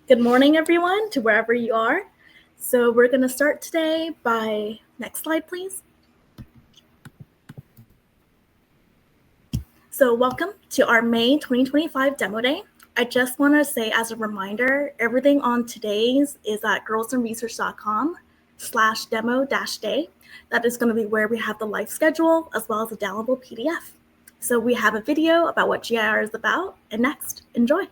Good morning, everyone, to wherever you are. So we're going to start today by, next slide, please. So welcome to our May 2025 Demo Day. I just want to say as a reminder, everything on today's is at girlsandresearch.com/demo-day. That is going to be where we have the live schedule as well as a downloadable PDF. So we have a video about what GIR is about. And next, enjoy.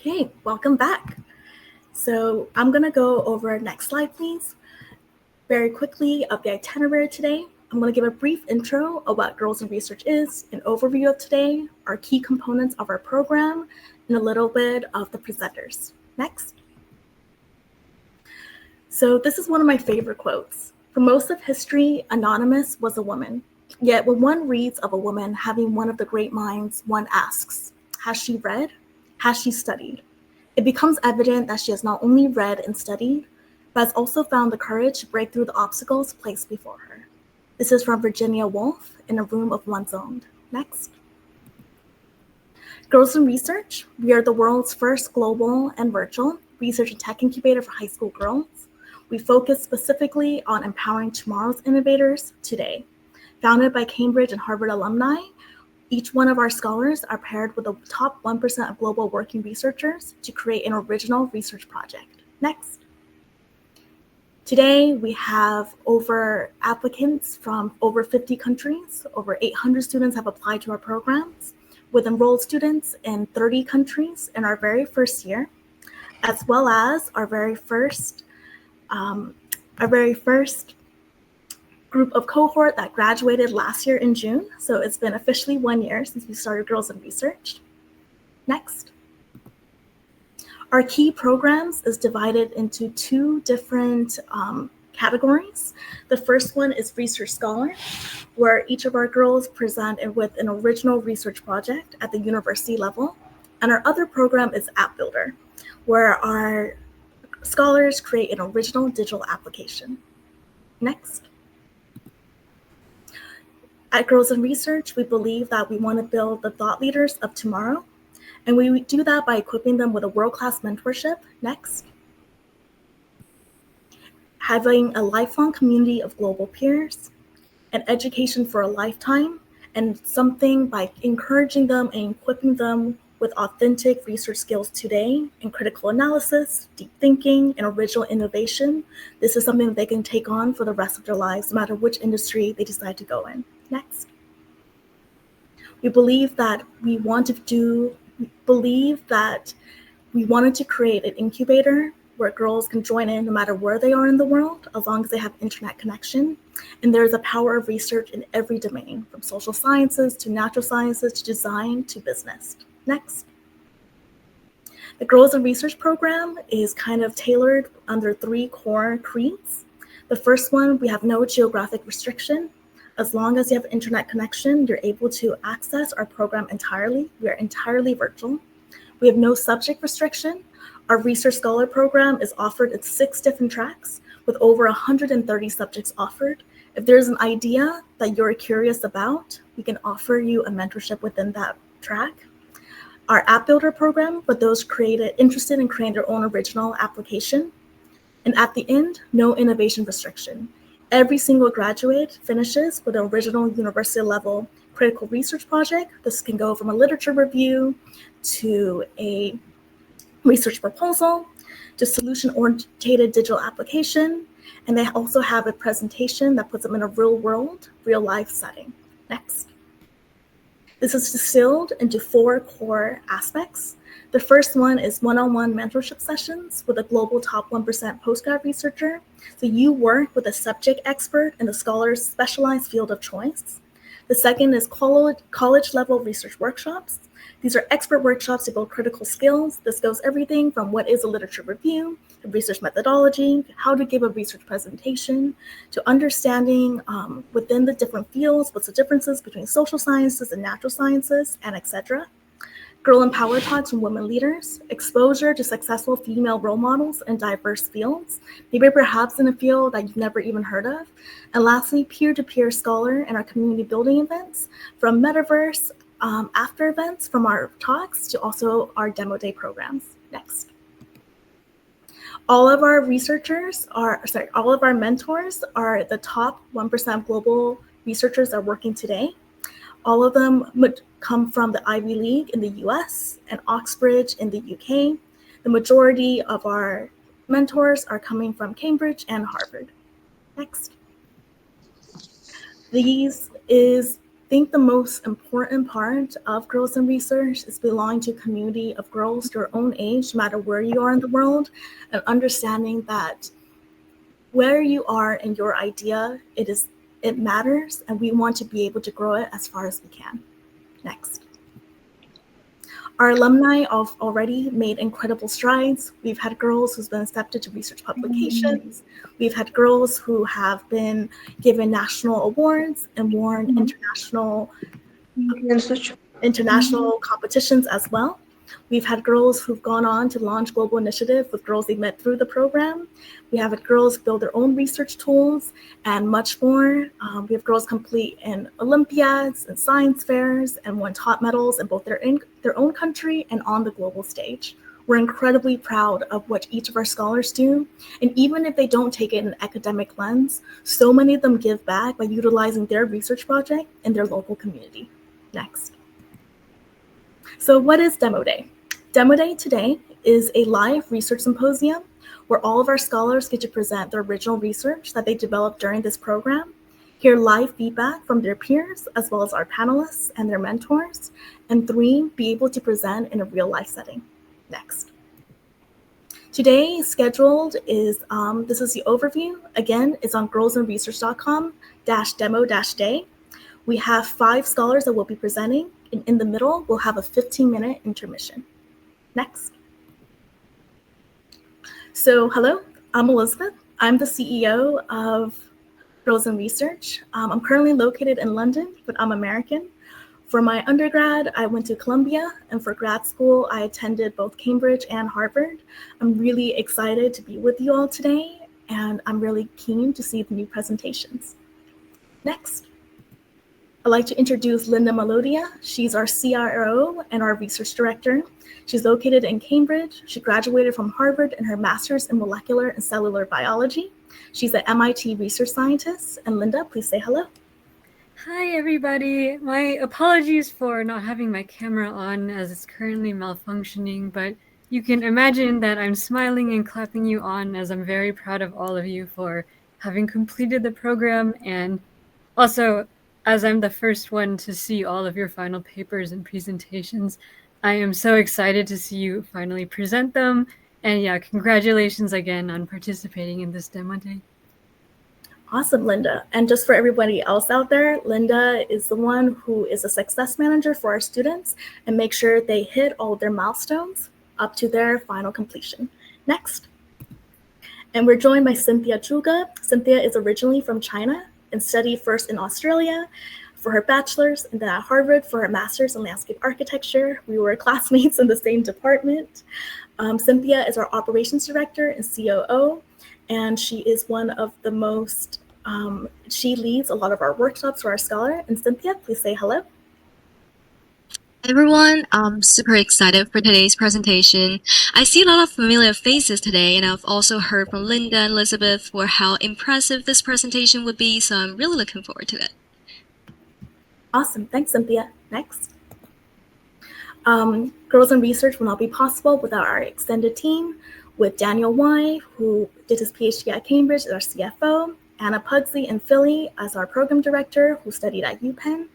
Okay, welcome back. So I'm going to go over next slide, please. Very quickly of the itinerary today, I'm going to give a brief intro of what Girls in Research is, an overview of today, our key components of our program, and a little bit of the presenters. Next. So this is one of my favorite quotes. For most of history, Anonymous was a woman. Yet when one reads of a woman having one of the great minds, one asks, has she read? Has she studied? It becomes evident that she has not only read and studied, but has also found the courage to break through the obstacles placed before her. This is from Virginia Woolf, In a Room of One's Own. Next. Girls in Research, we are the world's first global and virtual research and tech incubator for high school girls. We focus specifically on empowering tomorrow's innovators today. Founded by Cambridge and Harvard alumni, each one of our scholars are paired with the top 1% of global working researchers to create an original research project. Next. Today, we have over applicants from over 50 countries. Over 800 students have applied to our programs, with enrolled students in 30 countries in our very first year, as well as our very first group of cohort that graduated last year in June. So it's been officially 1 year since we started Girls in Research. Next. Our key programs is divided into two different categories. The first one is Research Scholar, where each of our girls present with an original research project at the university level. And our other program is App Builder, where our scholars create an original digital application. Next. At Girls in Research, we believe that we want to build the thought leaders of tomorrow, and we do that by equipping them with a world-class mentorship. Next. Having a lifelong community of global peers, an education for a lifetime, and something by encouraging them and equipping them with authentic research skills today in critical analysis, deep thinking, and original innovation. This is something that they can take on for the rest of their lives, no matter which industry they decide to go in. Next. We believe that we wanted to create an incubator where girls can join in no matter where they are in the world, as long as they have internet connection. And there's a power of research in every domain, from social sciences to natural sciences to design to business. Next. The Girls in Research program is kind of tailored under three core creeds. The first one, we have no geographic restriction. As long as you have internet connection, you're able to access our program entirely. We are entirely virtual. We have no subject restriction. Our Research Scholar program is offered in 6 different tracks with over 130 subjects offered. If there's an idea that you're curious about, we can offer you a mentorship within that track. Our App Builder program for those interested in creating their own original application. And at the end, no innovation restriction. Every single graduate finishes with an original university level critical research project. This can go from a literature review to a research proposal to solution-oriented digital application. And they also have a presentation that puts them in a real life setting. Next. This is distilled into 4 core aspects. The first one is one-on-one mentorship sessions with a global top 1% postgrad researcher. So you work with a subject expert in the scholar's specialized field of choice. The second is college level research workshops. These are expert workshops to build critical skills. This goes everything from what is a literature review, to research methodology, how to give a research presentation, to understanding within the different fields, what's the differences between social sciences and natural sciences, and etc. Girl and Power Talks from women leaders, exposure to successful female role models in diverse fields, maybe perhaps in a field that you've never even heard of. And lastly, peer-to-peer scholar and our community building events, from metaverse, after events from our talks to also our demo day programs. Next. All of our mentors are the top 1% global researchers that are working today. All of them would come from the Ivy League in the US and Oxbridge in the UK. The majority of our mentors are coming from Cambridge and Harvard. Next. I think the most important part of Girls in Research is belonging to a community of girls your own age, no matter where you are in the world, and understanding that where you are in your idea, it matters, and we want to be able to grow it as far as we can. Next. Our alumni have already made incredible strides. We've had girls who's been accepted to research publications. We've had girls who have been given national awards and won international competitions as well. We've had girls who've gone on to launch global initiative with girls they met through the program. We have had girls build their own research tools and much more. We have girls complete in Olympiads and science fairs and won top medals in both their own country and on the global stage. We're incredibly proud of what each of our scholars do. And even if they don't take it in an academic lens, so many of them give back by utilizing their research project in their local community. Next. So what is Demo Day? Demo Day today is a live research symposium where all of our scholars get to present their original research that they developed during this program, hear live feedback from their peers, as well as our panelists and their mentors, and 3, be able to present in a real life setting. Next. Today scheduled is, this is the overview. Again, it's on girlsinresearch.com/demo-day. We have 5 scholars that will be presenting. In the middle, we'll have a 15-minute intermission. Next. So, hello, I'm Elizabeth. I'm the CEO of Girls in Research. I'm currently located in London, but I'm American. For my undergrad, I went to Columbia, and for grad school, I attended both Cambridge and Harvard. I'm really excited to be with you all today, and I'm really keen to see the new presentations. Next. I'd like to introduce Linda Melodia. She's our CRO and our research director. She's located in Cambridge. She graduated from Harvard in her master's in molecular and cellular biology. She's an MIT research scientist. And Linda, please say hello. Hi, everybody. My apologies for not having my camera on as it's currently malfunctioning, but you can imagine that I'm smiling and clapping you on as I'm very proud of all of you for having completed the program, and also as I'm the first one to see all of your final papers and presentations. I am so excited to see you finally present them, and yeah, congratulations again on participating in this demo day. Awesome, Linda. And just for everybody else out there, Linda is the one who is a success manager for our students and make sure they hit all their milestones up to their final completion. Next. And we're joined by Cynthia Chuga. Cynthia is originally from China and studied first in Australia for her bachelor's and then at Harvard for her master's in landscape architecture. We were classmates in the same department. Cynthia is our operations director and COO, and she is one of the most, she leads a lot of our workshops for our scholar. And Cynthia, please say hello. Hi everyone, I'm super excited for today's presentation. I see a lot of familiar faces today, and I've also heard from Linda and Elizabeth for how impressive this presentation would be, so I'm really looking forward to it. Awesome, thanks Cynthia. Next. Girls in Research will not be possible without our extended team with Daniel Y, who did his PhD at Cambridge as our CFO, Anna Pugsley in Philly as our program director, who studied at UPenn,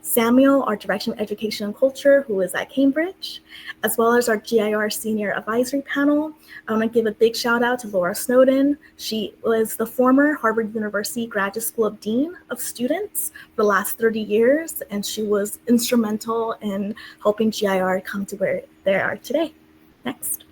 Samuel, our Director of Education and Culture, who is at Cambridge, as well as our GIR Senior Advisory Panel. I want to give a big shout out to Laura Snowden. She was the former Harvard University Graduate School of Dean of Students for the last 30 years, and she was instrumental in helping GIR come to where they are today. Next.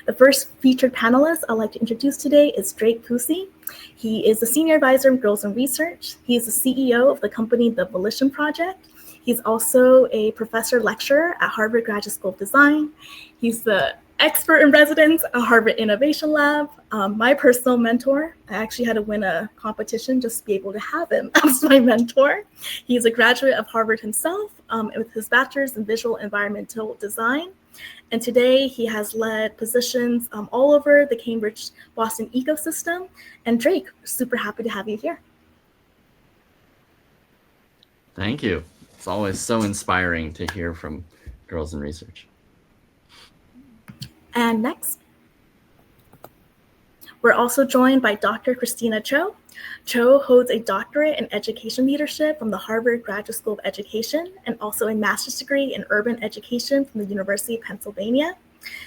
The first featured panelist I'd like to introduce today is Drake Pusey. He is the Senior Advisor in Girls in Research. He is the CEO of the company The Volition Project. He's also a professor lecturer at Harvard Graduate School of Design. He's the expert in residence at Harvard Innovation Lab. My personal mentor. I actually had to win a competition just to be able to have him as my mentor. He's a graduate of Harvard himself with his bachelor's in visual environmental design. And today he has led positions all over the Cambridge-Boston ecosystem. And Drake, super happy to have you here. Thank you. It's always so inspiring to hear from Girls in Research. And next, we're also joined by Dr. Christina Cho. Cho holds a doctorate in education leadership from the Harvard Graduate School of Education and also a master's degree in urban education from the University of Pennsylvania.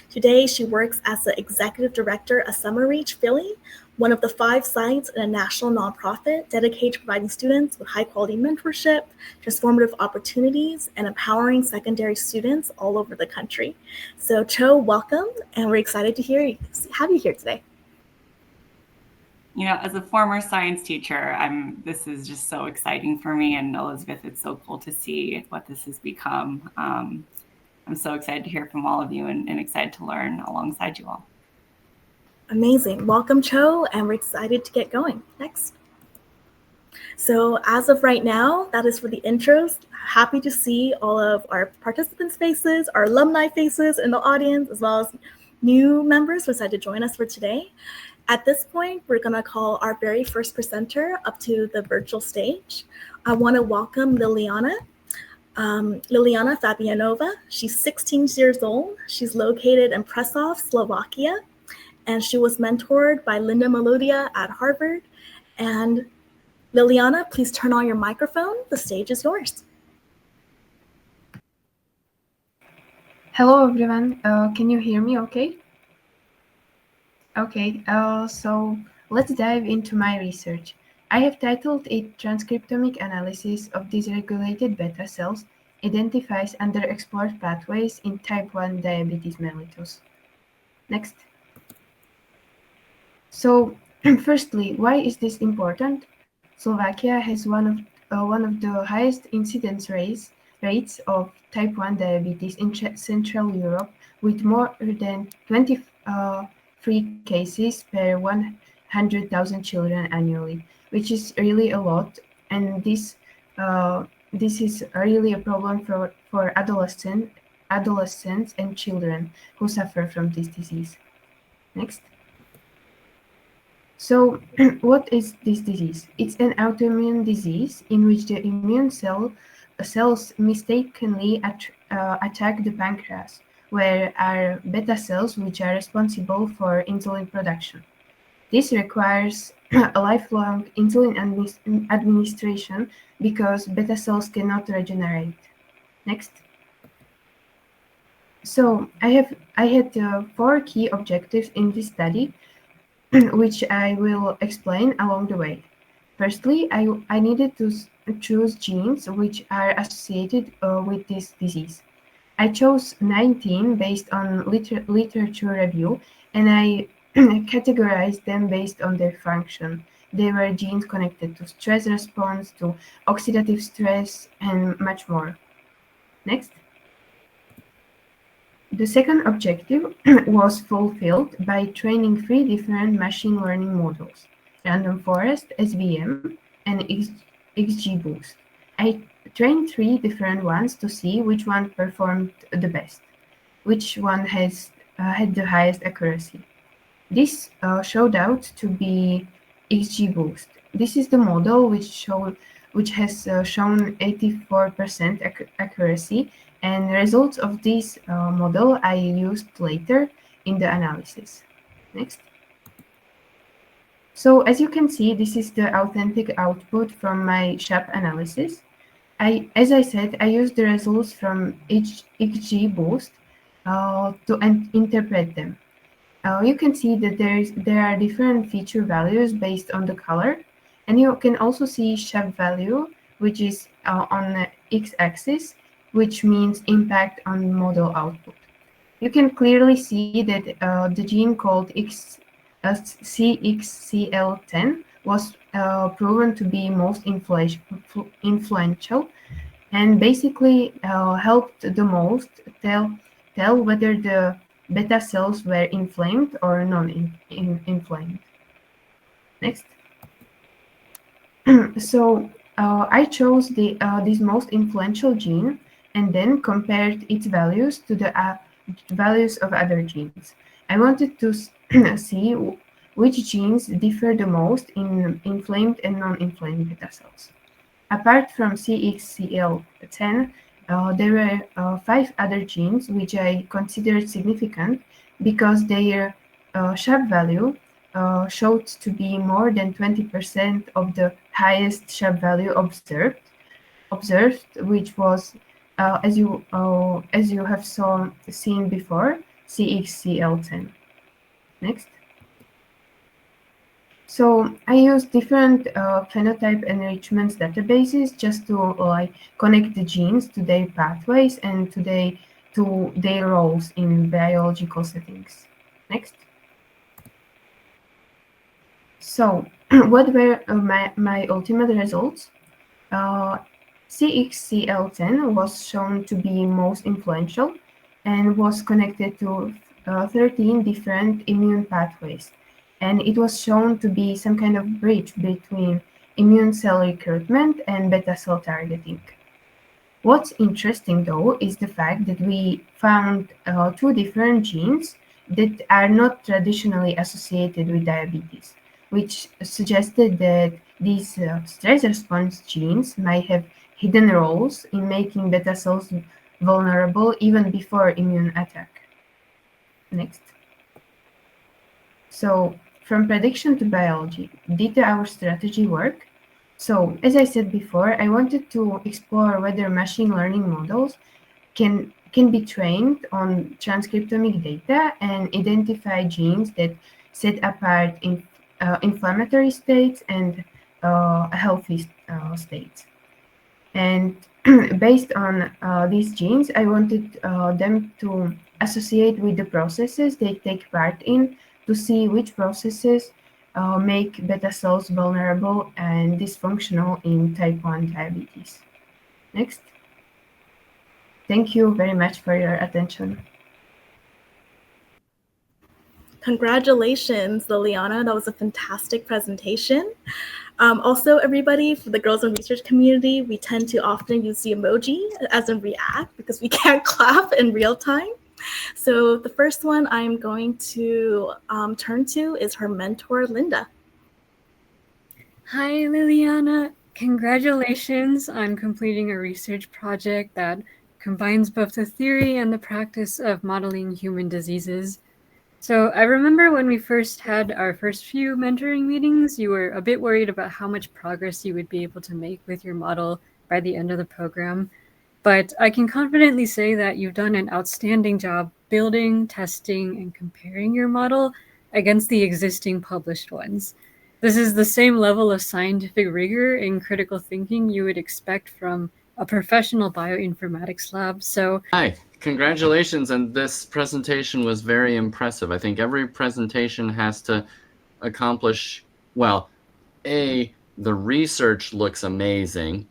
Today, she works as the executive director of Summer Reach Philly, one of the 5 sites in a national nonprofit dedicated to providing students with high-quality mentorship, transformative opportunities, and empowering secondary students all over the country. So, Cho, welcome, and we're excited to have you here today. You know, as a former science teacher, this is just so exciting for me. And Elizabeth, it's so cool to see what this has become. I'm so excited to hear from all of you and excited to learn alongside you all. Amazing. Welcome, Cho, and we're excited to get going. Next. So as of right now, that is for the intros. Happy to see all of our participants' faces, our alumni faces in the audience, as well as new members who decided to join us for today. At this point, we're going to call our very first presenter up to the virtual stage. I want to welcome Liliana. Liliana Fabianová. She's 16 years old. She's located in Presov, Slovakia, and she was mentored by Linda Melodia at Harvard. And Liliana, please turn on your microphone. The stage is yours. Hello, everyone. Can you hear me okay? Okay, so let's dive into my research. I have titled it Transcriptomic Analysis of Dysregulated Beta Cells Identifies Underexplored Pathways in Type 1 Diabetes Mellitus. Next. So, firstly, why is this important? Slovakia has one of the highest incidence rates of type 1 diabetes in Central Europe, with more than 23 cases per 100,000 children annually, which is really a lot. And this is really a problem for adolescents and children who suffer from this disease. Next. So, what is this disease? It's an autoimmune disease in which the immune cells mistakenly attack the pancreas, where are beta cells which are responsible for insulin production. This requires a lifelong insulin administration because beta cells cannot regenerate. Next. So I had 4 key objectives in this study, which I will explain along the way. Firstly, I needed to choose genes which are associated with this disease. I chose 19 based on literature review, and I categorized them based on their function. They were genes connected to stress response, to oxidative stress, and much more. Next. The second objective was fulfilled by training 3 different machine learning models: Random Forest, SVM, and XGBoost. I trained 3 different ones to see which one performed the best, which one had the highest accuracy. This showed out to be XGBoost. This is the model which has shown 84% accuracy, and results of this model I used later in the analysis. Next. So as you can see, this is the authentic output from my SHAP analysis. As I said, I used the results from XGBoost to interpret them. You can see that there are different feature values based on the color, and you can also see SHAP value, which is on the x-axis, which means impact on model output. You can clearly see that the gene called CXCL10 was proven to be most influential, and basically helped the most tell whether the beta cells were inflamed or non-inflamed. Next. So I chose this most influential gene and then compared its values to the values of other genes. I wanted to see which genes differ the most in inflamed and non-inflamed beta cells. Apart from CXCL10, there were 5 other genes which I considered significant because their SHAP value showed to be more than 20% of the highest SHAP value observed, which was, as you have seen before, CXCL10. Next. So I used different phenotype enrichments databases just to connect the genes to their pathways and to their roles in biological settings. Next. So what were my ultimate results? CXCL10 was shown to be most influential and was connected to 13 different immune pathways. And it was shown to be some kind of bridge between immune cell recruitment and beta cell targeting. What's interesting, though, is the fact that we found 2 different genes that are not traditionally associated with diabetes, which suggested that these stress response genes might have hidden roles in making beta cells vulnerable even before immune attack. Next. So, from prediction to biology, did our strategy work? So, as I said before, I wanted to explore whether machine learning models can be trained on transcriptomic data and identify genes that set apart inflammatory states and healthy states. And based on these genes, I wanted them to associate with the processes they take part in to see which processes make beta cells vulnerable and dysfunctional in type 1 diabetes. Next. Thank you very much for your attention. Congratulations, Liliana. That was a fantastic presentation. Also, everybody, for the girls in research community, we tend to often use the emoji as in react because we can't clap in real time. So the first one I'm going to turn to is her mentor, Linda. Hi, Liliana. Congratulations on completing a research project that combines both the theory and the practice of modeling human diseases. So I remember when we first had our first few mentoring meetings, you were a bit worried about how much progress you would be able to make with your model by the end of the program. But I can confidently say that you've done an outstanding job building, testing, and comparing your model against the existing published ones. This is the same level of scientific rigor in critical thinking you would expect from a professional bioinformatics lab. So hi, congratulations, and this presentation was very impressive. I think every presentation has to accomplish, well, the research looks amazing,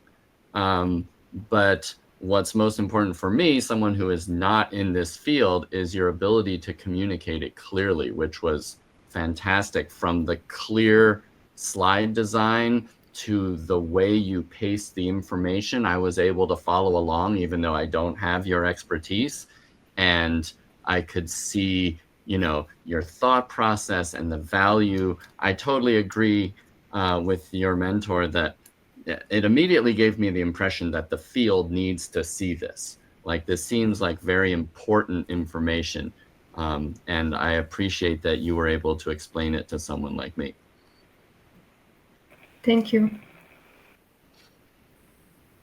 but what's most important for me, someone who is not in this field, is your ability to communicate it clearly, which was fantastic. From the clear slide design to the way you paste the information, I was able to follow along even though I don't have your expertise, and I could see, you know, your thought process and the value. I totally agree with your mentor that it immediately gave me the impression that the field needs to see this. Like, this seems like very important information, and I appreciate that you were able to explain it to someone like me. Thank you.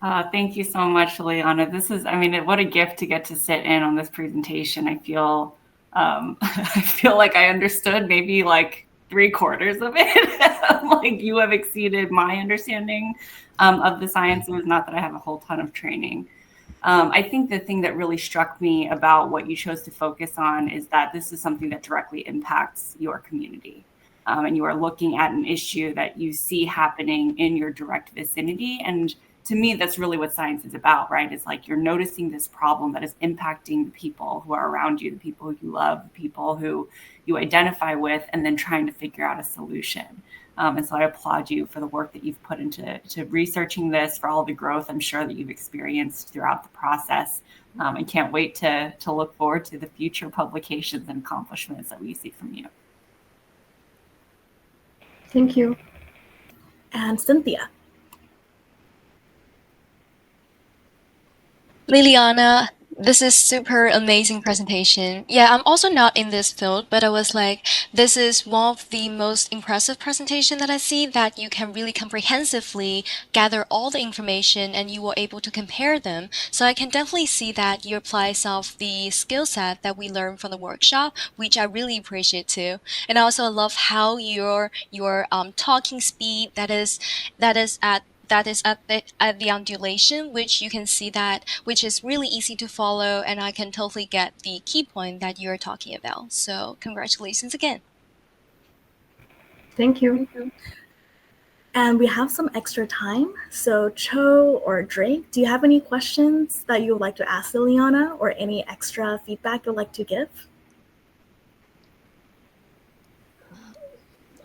Thank you so much, Liliana. This is, I mean, what a gift to get to sit in on this presentation. I feel, I feel like I understood maybe like 3/4 of it. Like, you have exceeded my understanding of the sciences. Not that I have a whole ton of training. I think the thing that really struck me about what you chose to focus on is that this is something that directly impacts your community. And you are looking at an issue that you see happening in your direct vicinity. And to me, that's really what science is about, right? It's like you're noticing this problem that is impacting the people who are around you, the people who you love, the people who you identify with, and then trying to figure out a solution. And so I applaud you for the work that you've put into researching this, for all the growth I'm sure that you've experienced throughout the process. And can't wait to look forward to the future publications and accomplishments that we see from you. Thank you. And Cynthia. Liliana, this is super amazing presentation. Yeah, I'm also not in this field, but I was like, this is one of the most impressive presentation that I see, that you can really comprehensively gather all the information and you were able to compare them. So I can definitely see that you apply some of the skill set that we learned from the workshop, which I really appreciate too. And I also love how your talking speed that is at the undulation, which you can see that, which is really easy to follow, and I can totally get the key point that you're talking about. So congratulations again. Thank you. And we have some extra time. So Cho or Drake, do you have any questions that you would like to ask Liliana, or any extra feedback you'd like to give?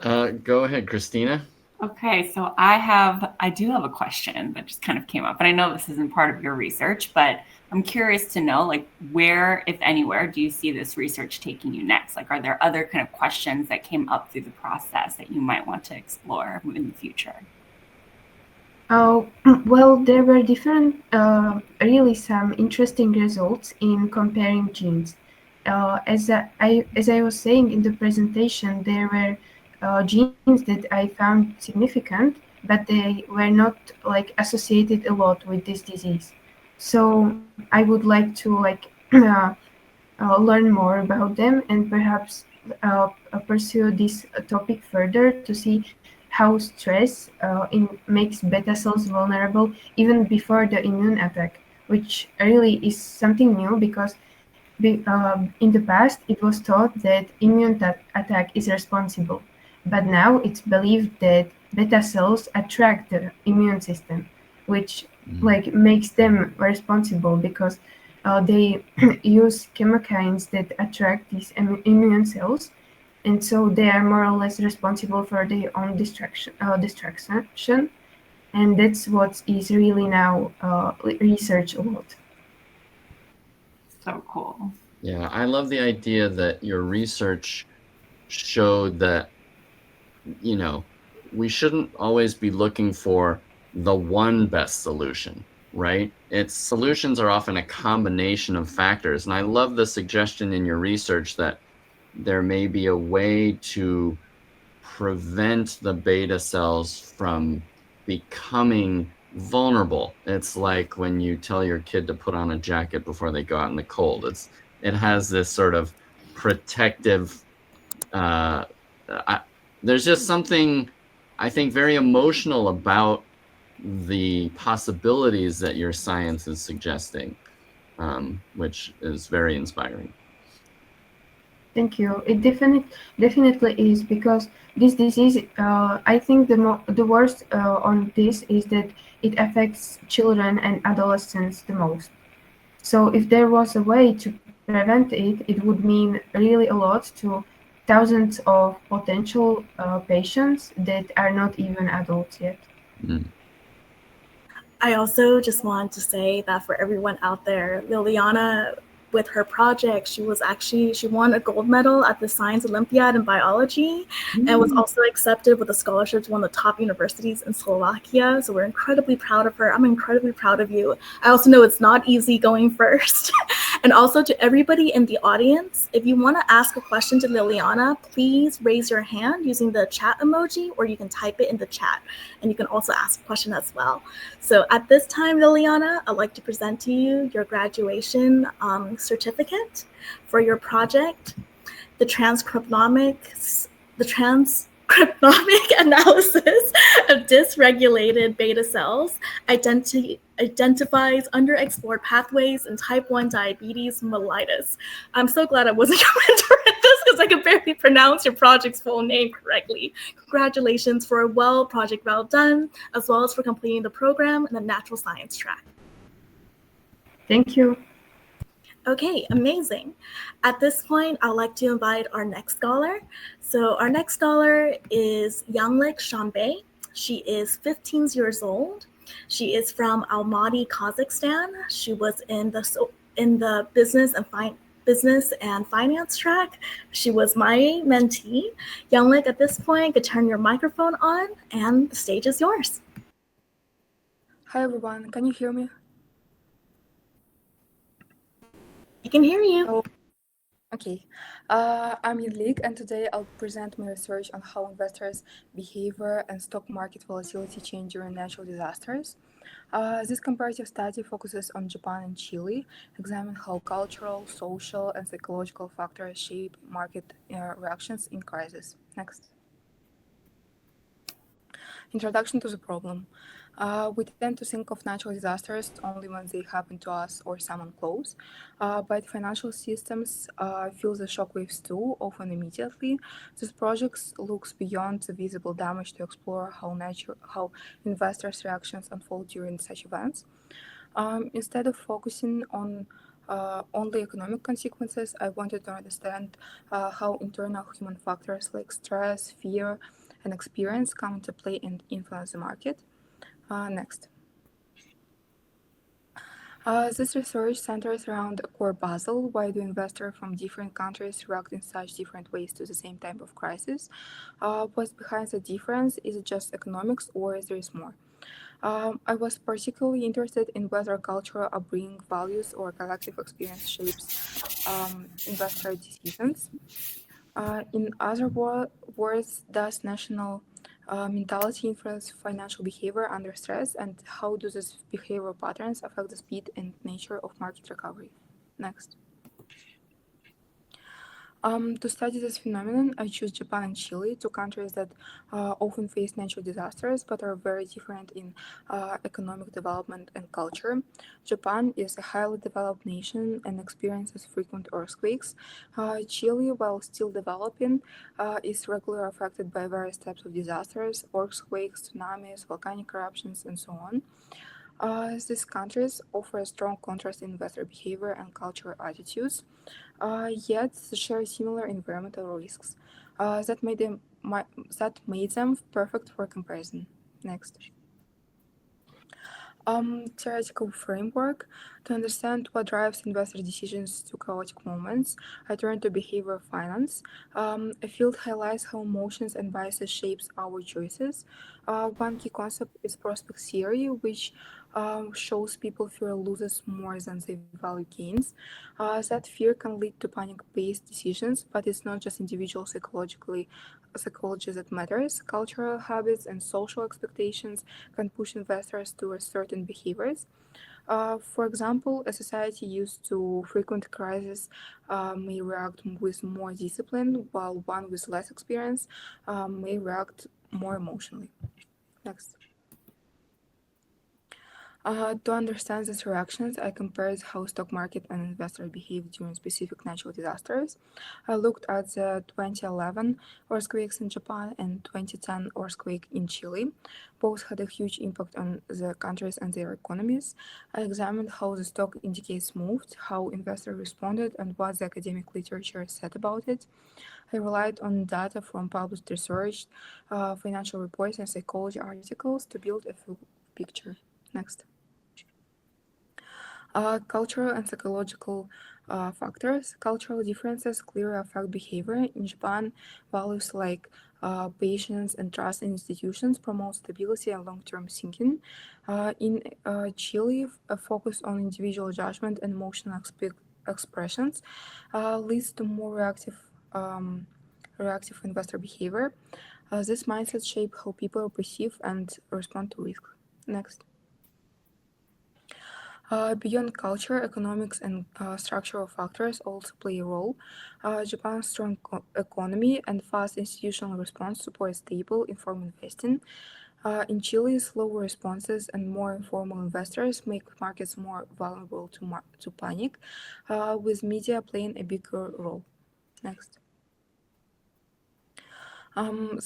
Go ahead, Christina. Okay, so I do have a question that just kind of came up, and I know this isn't part of your research, but I'm curious to know, like, where, if anywhere, do you see this research taking you next? Like, are there other kind of questions that came up through the process that you might want to explore in the future? Oh, well, there were different, really some interesting results in comparing genes. As I was saying in the presentation, there were genes that I found significant, but they were not like associated a lot with this disease. So I would like to learn more about them, and perhaps pursue this topic further to see how stress makes beta cells vulnerable even before the immune attack, which really is something new, because In the past, it was thought that immune attack is responsible, but now it's believed that beta cells attract the immune system, which makes them responsible because they use chemokines that attract these immune cells, and so they are more or less responsible for their own destruction. And that's what is really now researched a lot. So cool. Yeah, I love the idea that your research showed that, you know, we shouldn't always be looking for the one best solution, right? Solutions are often a combination of factors. And I love the suggestion in your research that there may be a way to prevent the beta cells from becoming vulnerable. It's like when you tell your kid to put on a jacket before they go out in the cold. It has this sort of protective, there's just something, I think, very emotional about the possibilities that your science is suggesting, which is very inspiring. Thank you. It definitely is, because this disease, I think the worst on this is that it affects children and adolescents the most. So if there was a way to prevent it, it would mean really a lot to thousands of potential patients that are not even adults yet. I also just wanted to say that for everyone out there, Liliana, with her project, she won a gold medal at the Science Olympiad in biology, and was also accepted with a scholarship to one of the top universities in Slovakia. So we're incredibly proud of her. I'm incredibly proud of you. I also know it's not easy going first. And also to everybody in the audience, if you want to ask a question to Liliana, please raise your hand using the chat emoji, or you can type it in the chat, and you can also ask a question as well. So at this time, Liliana, I'd like to present to you your graduation certificate for your project, the transcriptomic analysis of dysregulated beta cells identifies underexplored pathways in type 1 diabetes mellitus. I'm so glad I wasn't commenting this because I could barely pronounce your project's full name correctly. Congratulations for a project well done, as well as for completing the program in the natural science track. Thank you. Okay, amazing. At this point, I'd like to invite our next scholar. So our next scholar is Yenglik Shonbay. She is 15 years old. She is from Almaty, Kazakstan. She was in the business and finance track. She was my mentee. Yenglik, at this point, could turn your microphone on, and the stage is yours. Hi everyone, can you hear me? I can hear you. Oh, okay. I'm Yenglik, and today I'll present my research on how investors' behavior and stock market volatility change during natural disasters. This comparative study focuses on Japan and Chile, examining how cultural, social, and psychological factors shape market reactions in crisis. Next. Introduction to the problem. We tend to think of natural disasters only when they happen to us or someone close, but financial systems feel the shockwaves too, often immediately. This project looks beyond the visible damage to explore how investors' reactions unfold during such events. Instead of focusing on only economic consequences, I wanted to understand how internal human factors like stress, fear, and experience come into play and influence the market. Next. This research centers around a core puzzle: why do investors from different countries react in such different ways to the same type of crisis? What's behind the difference? Is it just economics, or is there more? I was particularly interested in whether cultural upbringing, values, or collective experience shapes investor decisions. In other words, does national mentality influence financial behavior under stress, and how do these behavioral patterns affect the speed and nature of market recovery? Next. To study this phenomenon, I choose Japan and Chile, two countries that often face natural disasters but are very different in economic development and culture. Japan is a highly developed nation and experiences frequent earthquakes. Chile, while still developing, is regularly affected by various types of disasters, earthquakes, tsunamis, volcanic eruptions, and so on. These countries offer a strong contrast in investor behavior and cultural attitudes, yet they share similar environmental risks that made them perfect for comparison. Next. Theoretical framework. To understand what drives investor decisions to chaotic moments, I turn to behavioral finance. A field highlights how emotions and biases shapes our choices. One key concept is prospect theory, which shows people fear losses more than they value gains. That fear can lead to panic-based decisions, but it's not just individual psychology that matters. Cultural habits and social expectations can push investors towards certain behaviors. For example, a society used to frequent crises may react with more discipline, while one with less experience may react more emotionally. Next. To understand these reactions, I compared how stock market and investors behave during specific natural disasters. I looked at the 2011 earthquakes in Japan and 2010 earthquake in Chile. Both had a huge impact on the countries and their economies. I examined how the stock indicators moved, how investors responded, and what the academic literature said about it. I relied on data from published research, financial reports, and psychology articles to build a full picture. Next. Cultural and psychological factors. Cultural differences clearly affect behavior. In Japan, values like patience and trust in institutions promote stability and long-term thinking. In Chile, a focus on individual judgment and emotional expressions leads to more reactive investor behavior. This mindset shape how people perceive and respond to risk. Next. Beyond culture, economics and structural factors also play a role. Japan's strong economy and fast institutional response support stable, informed investing. In Chile, slower responses and more informal investors make markets more vulnerable to panic, with media playing a bigger role. Next.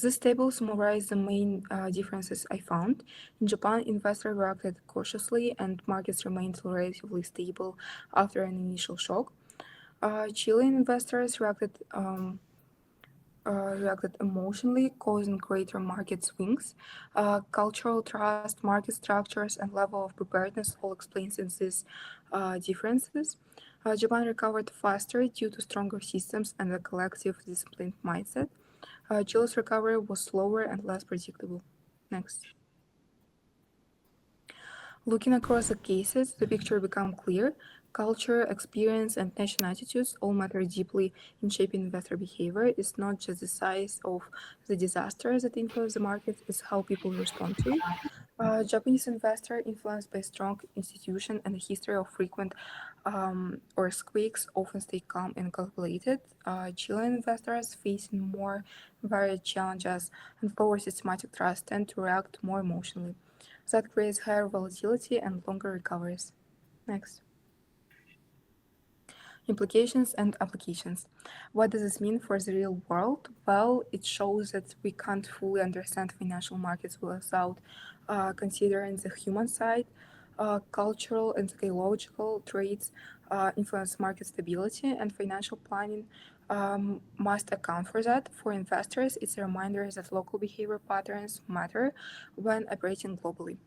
This table summarizes the main differences I found. In Japan, investors reacted cautiously and markets remained relatively stable after an initial shock. Chilean investors reacted emotionally, causing greater market swings. Cultural trust, market structures, and level of preparedness all explains these differences. Japan recovered faster due to stronger systems and a collective disciplined mindset. Chile's recovery was slower and less predictable. Next. Looking across the cases, the picture becomes clear. Culture, experience, and national attitudes all matter deeply in shaping investor behavior. It's not just the size of the disaster that influence the market, it's how people respond to it. Japanese investor influenced by strong institution and a history of frequent earthquakes often stay calm and calculated. Chilean investors facing more varied challenges and lower systematic trust tend to react more emotionally. That creates higher volatility and longer recoveries. Next. Implications and applications. What does this mean for the real world? Well, it shows that we can't fully understand financial markets without considering the human side. Cultural and psychological traits influence market stability, and financial planning must account for that. For investors, it's a reminder that local behavior patterns matter when operating globally.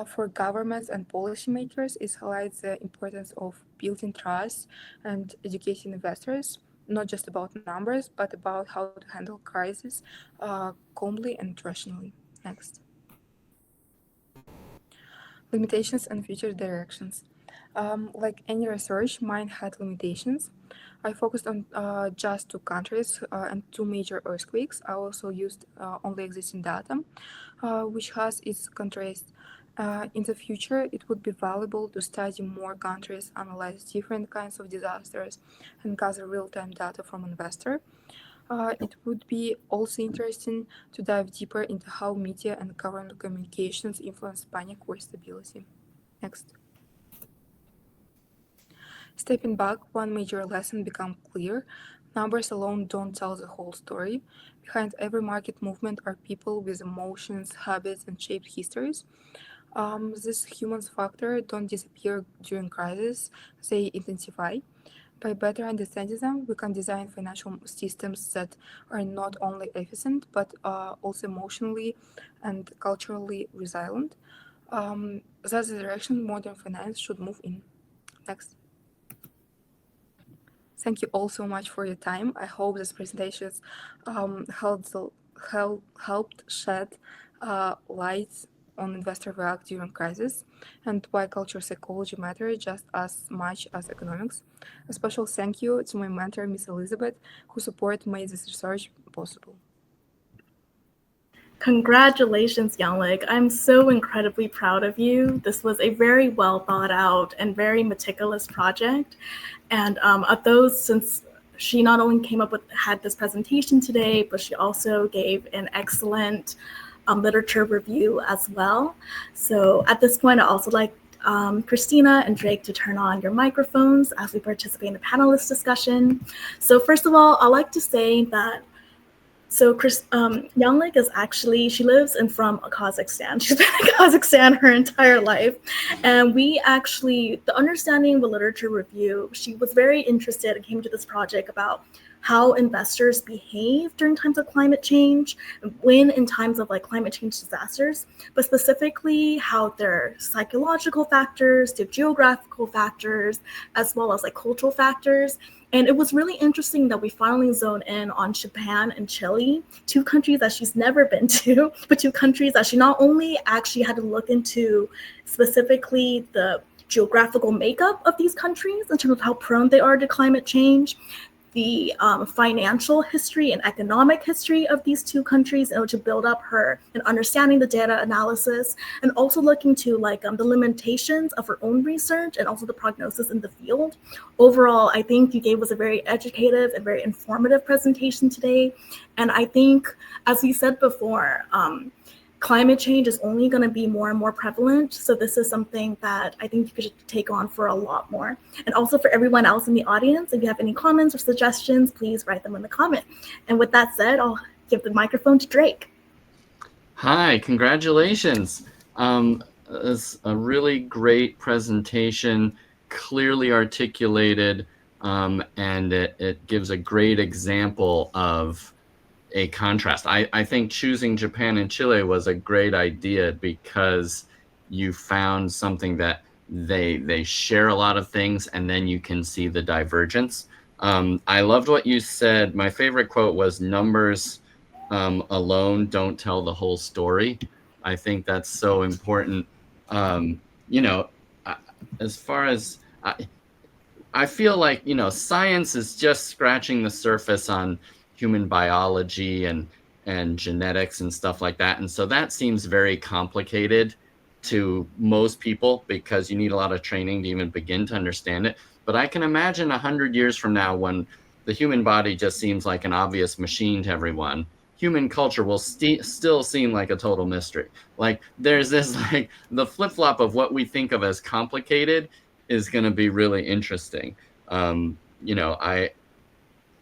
For governments and policymakers, it highlights the importance of building trust and educating investors, not just about numbers, but about how to handle crises calmly and rationally. Next. Limitations and future directions. Like any research, mine had limitations. I focused on just two countries and two major earthquakes. I also used only existing data, which has its contrast. In the future, it would be valuable to study more countries, analyze different kinds of disasters, and gather real-time data from investors. It would be also interesting to dive deeper into how media and government communications influence panic or stability. Next. Stepping back, one major lesson becomes clear. Numbers alone don't tell the whole story. Behind every market movement are people with emotions, habits, and shaped histories. These human factors don't disappear during crisis, they intensify. By better understanding them, we can design financial systems that are not only efficient, but also emotionally and culturally resilient. That's the direction modern finance should move in. Next. Thank you all so much for your time. I hope this presentation helped shed light on investor work during crisis and why culture psychology matters just as much as economics. A special thank you to my mentor, Miss Elizabeth, whose support made this research possible. Congratulations, Yenglik. I'm so incredibly proud of you. This was a very well thought out and very meticulous project. And of those, since she not only had this presentation today, but she also gave an excellent literature review as well. So at this point, I'd also like Christina and Drake to turn on your microphones as we participate in the panelist discussion. So first of all, I'd like to say that Yenglik is actually, she lives and from Kazakhstan. She's been in Kazakhstan her entire life. And we actually, the Understanding the Literature Review, she was very interested and came to this project about how investors behave during times of climate change, when in times of like climate change disasters, but specifically how their psychological factors, their geographical factors, as well as like cultural factors. And it was really interesting that we finally zoned in on Japan and Chile, two countries that she's never been to, but two countries that she not only actually had to look into specifically the geographical makeup of these countries in terms of how prone they are to climate change, the financial history and economic history of these two countries in order to build up her and understanding the data analysis, and also looking to like the limitations of her own research and also the prognosis in the field. Overall, I think you gave us a very educative and very informative presentation today. And I think, as we said before, climate change is only going to be more and more prevalent. So this is something that I think you could take on for a lot more. And also for everyone else in the audience, if you have any comments or suggestions, please write them in the comment. And with that said, I'll give the microphone to Drake. Hi, congratulations. It's a really great presentation, clearly articulated, and it gives a great example of a contrast. I think choosing Japan and Chile was a great idea because you found something that they share a lot of things, and then you can see the divergence. I loved what you said. My favorite quote was, "Numbers alone don't tell the whole story." I think that's so important. You know, as far as I feel like, you know, science is just scratching the surface on human biology and genetics and stuff like that. And so that seems very complicated to most people because you need a lot of training to even begin to understand it. But I can imagine 100 years from now, when the human body just seems like an obvious machine to everyone, human culture will still seem like a total mystery. Like there's this, like the flip-flop of what we think of as complicated is going to be really interesting. You know,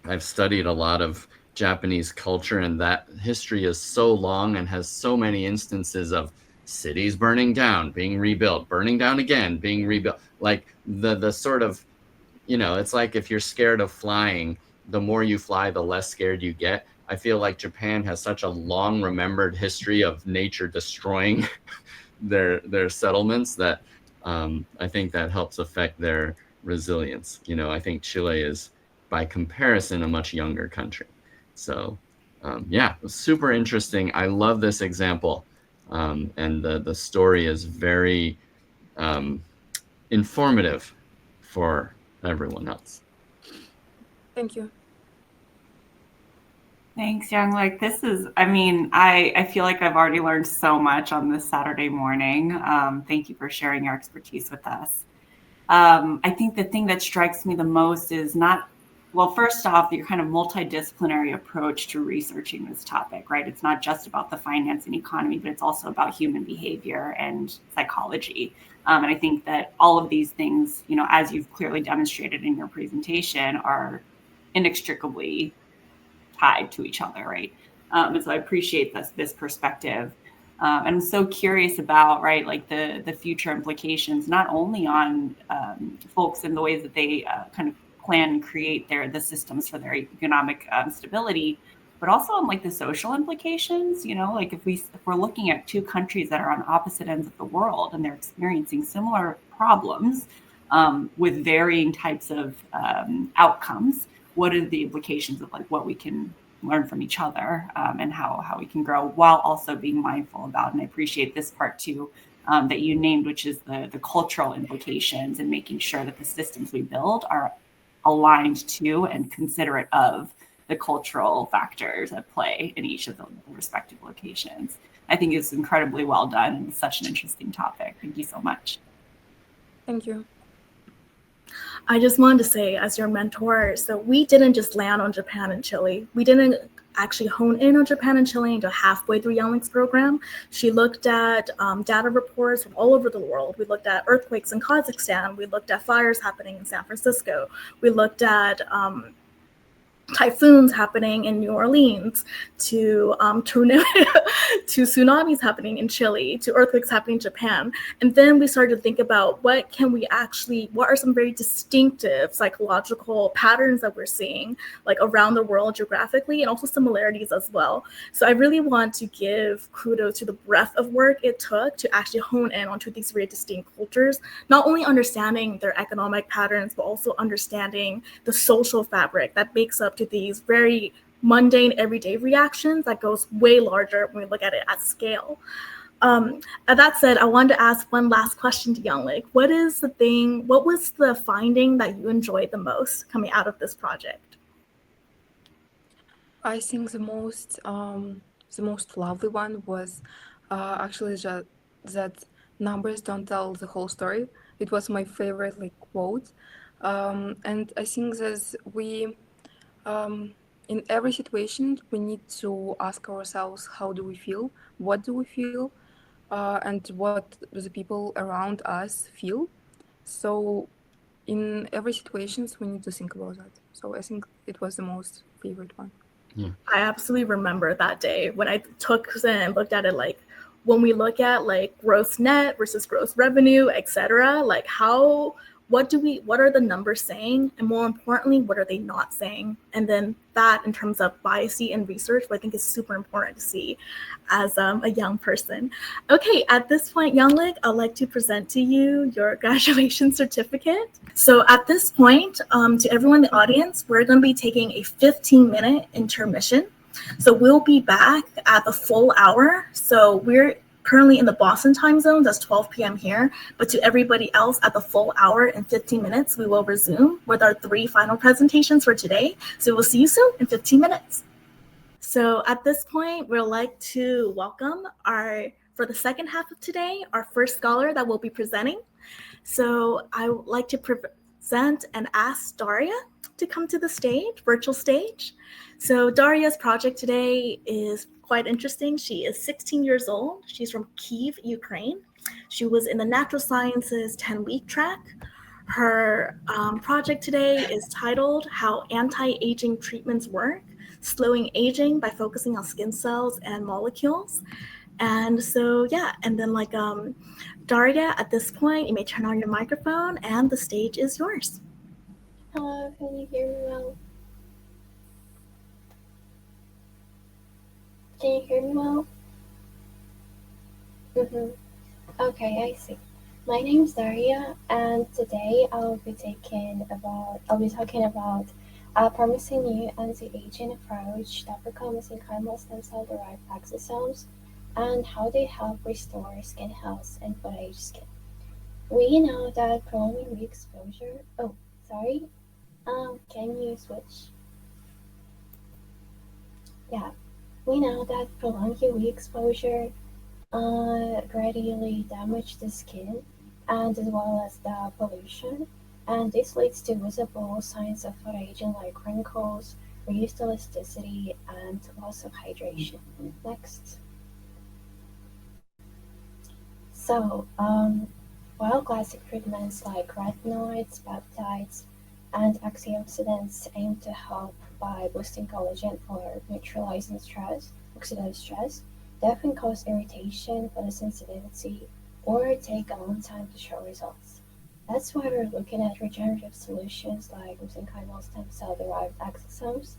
I've studied a lot of Japanese culture, and that history is so long and has so many instances of cities burning down, being rebuilt, burning down again, being rebuilt. Like the sort of, you know, it's like if you're scared of flying, the more you fly, the less scared you get. I feel like Japan has such a long remembered history of nature destroying their settlements that I think that helps affect their resilience. You know, I think Chile is, by comparison, a much younger country. So yeah, it was super interesting. I love this example. And the story is very informative for everyone else. Thank you. Thanks, Yenglik. This is, I feel like I've already learned so much on this Saturday morning. Thank you for sharing your expertise with us. I think the thing that strikes me the most is first off, your kind of multidisciplinary approach to researching this topic, right? It's not just about the finance and economy, but it's also about human behavior and psychology. And I think that all of these things, as you've clearly demonstrated in your presentation, are inextricably tied to each other, right? And so I appreciate this perspective. And I'm so curious about, right, like the future implications, not only on folks in the ways that they kind of plan and create the systems for their economic stability, but also on like the social implications. Like if we're looking at two countries that are on opposite ends of the world and they're experiencing similar problems with varying types of outcomes, what are the implications of like what we can learn from each other and how we can grow while also being mindful about, and I appreciate this part too that you named, which is the cultural implications and making sure that the systems we build are aligned to and considerate of the cultural factors at play in each of the respective locations. I think it's incredibly well done and such an interesting topic. Thank you so much. Thank you. I just wanted to say, as your mentor, so we didn't just land on Japan and Chile. We didn't actually hone in on Japan and Chile until halfway through Yenglik's program. She looked at data reports from all over the world. We looked at earthquakes in Kazakstan. We looked at fires happening in San Francisco. We looked at typhoons happening in New Orleans, to tsunamis happening in Chile, to earthquakes happening in Japan. And then we started to think about what are some very distinctive psychological patterns that we're seeing like around the world geographically, and also similarities as well. So I really want to give kudos to the breadth of work it took to actually hone in onto these very distinct cultures, not only understanding their economic patterns, but also understanding the social fabric that makes up to these very mundane everyday reactions that goes way larger when we look at it at scale. That said, I wanted to ask one last question to Yenglik. What was the finding that you enjoyed the most coming out of this project? I think the most lovely one was actually just that numbers don't tell the whole story. It was my favorite quote, and I think that we in every situation we need to ask ourselves, how do we feel, what do we feel, and what do the people around us feel. So in every situation we need to think about that. So I think it was the most favorite one. Yeah. I absolutely remember that day when I took and looked at it, when we look at gross net versus gross revenue, etc., what are the numbers saying, and more importantly, what are they not saying? And then that, in terms of bias and research, I think is super important to see as a young person. Okay, at this point, Yenglik, I'd like to present to you your graduation certificate. So at this point, to everyone in the audience, we're going to be taking a 15-minute intermission. So we'll be back at the full hour. So we're currently in the Boston time zone, that's 12 p.m. here, but to everybody else at the full hour in 15 minutes, we will resume with our 3 final presentations for today. So we'll see you soon in 15 minutes. So at this point, we'd like to welcome for the second half of today, our first scholar that will be presenting. So I would like to present and ask Dariia to come to the stage, virtual stage. So Dariia's project today is quite interesting. She is 16 years old. She's from Kyiv, Ukraine. She was in the natural sciences 10-week track. Her project today is titled How Anti-Aging Treatments Work, Slowing Aging by Focusing on Skin Cells and Molecules. And so, yeah, and then Dariia, at this point, you may turn on your microphone and the stage is yours. Hello, can you hear me well? Can you hear me well? Okay, I see. My name is Dariia, and today I'll be talking about a promising new anti-aging approach that becomes mesenchymal stem cell-derived exosomes and how they help restore skin health and for aged skin. We know that prolonging re-exposure. Oh, sorry. Can you switch? Yeah, we know that prolonged UV exposure gradually damage the skin and as well as the pollution, and this leads to visible signs of photoaging like wrinkles, reduced elasticity, and loss of hydration. Next. So, while classic treatments like retinoids, peptides, and antioxidants aim to help by boosting collagen or neutralizing stress, oxidative stress, they often cause irritation, photosensitivity, or take a long time to show results. That's why we're looking at regenerative solutions like mesenchymal stem cell derived exosomes.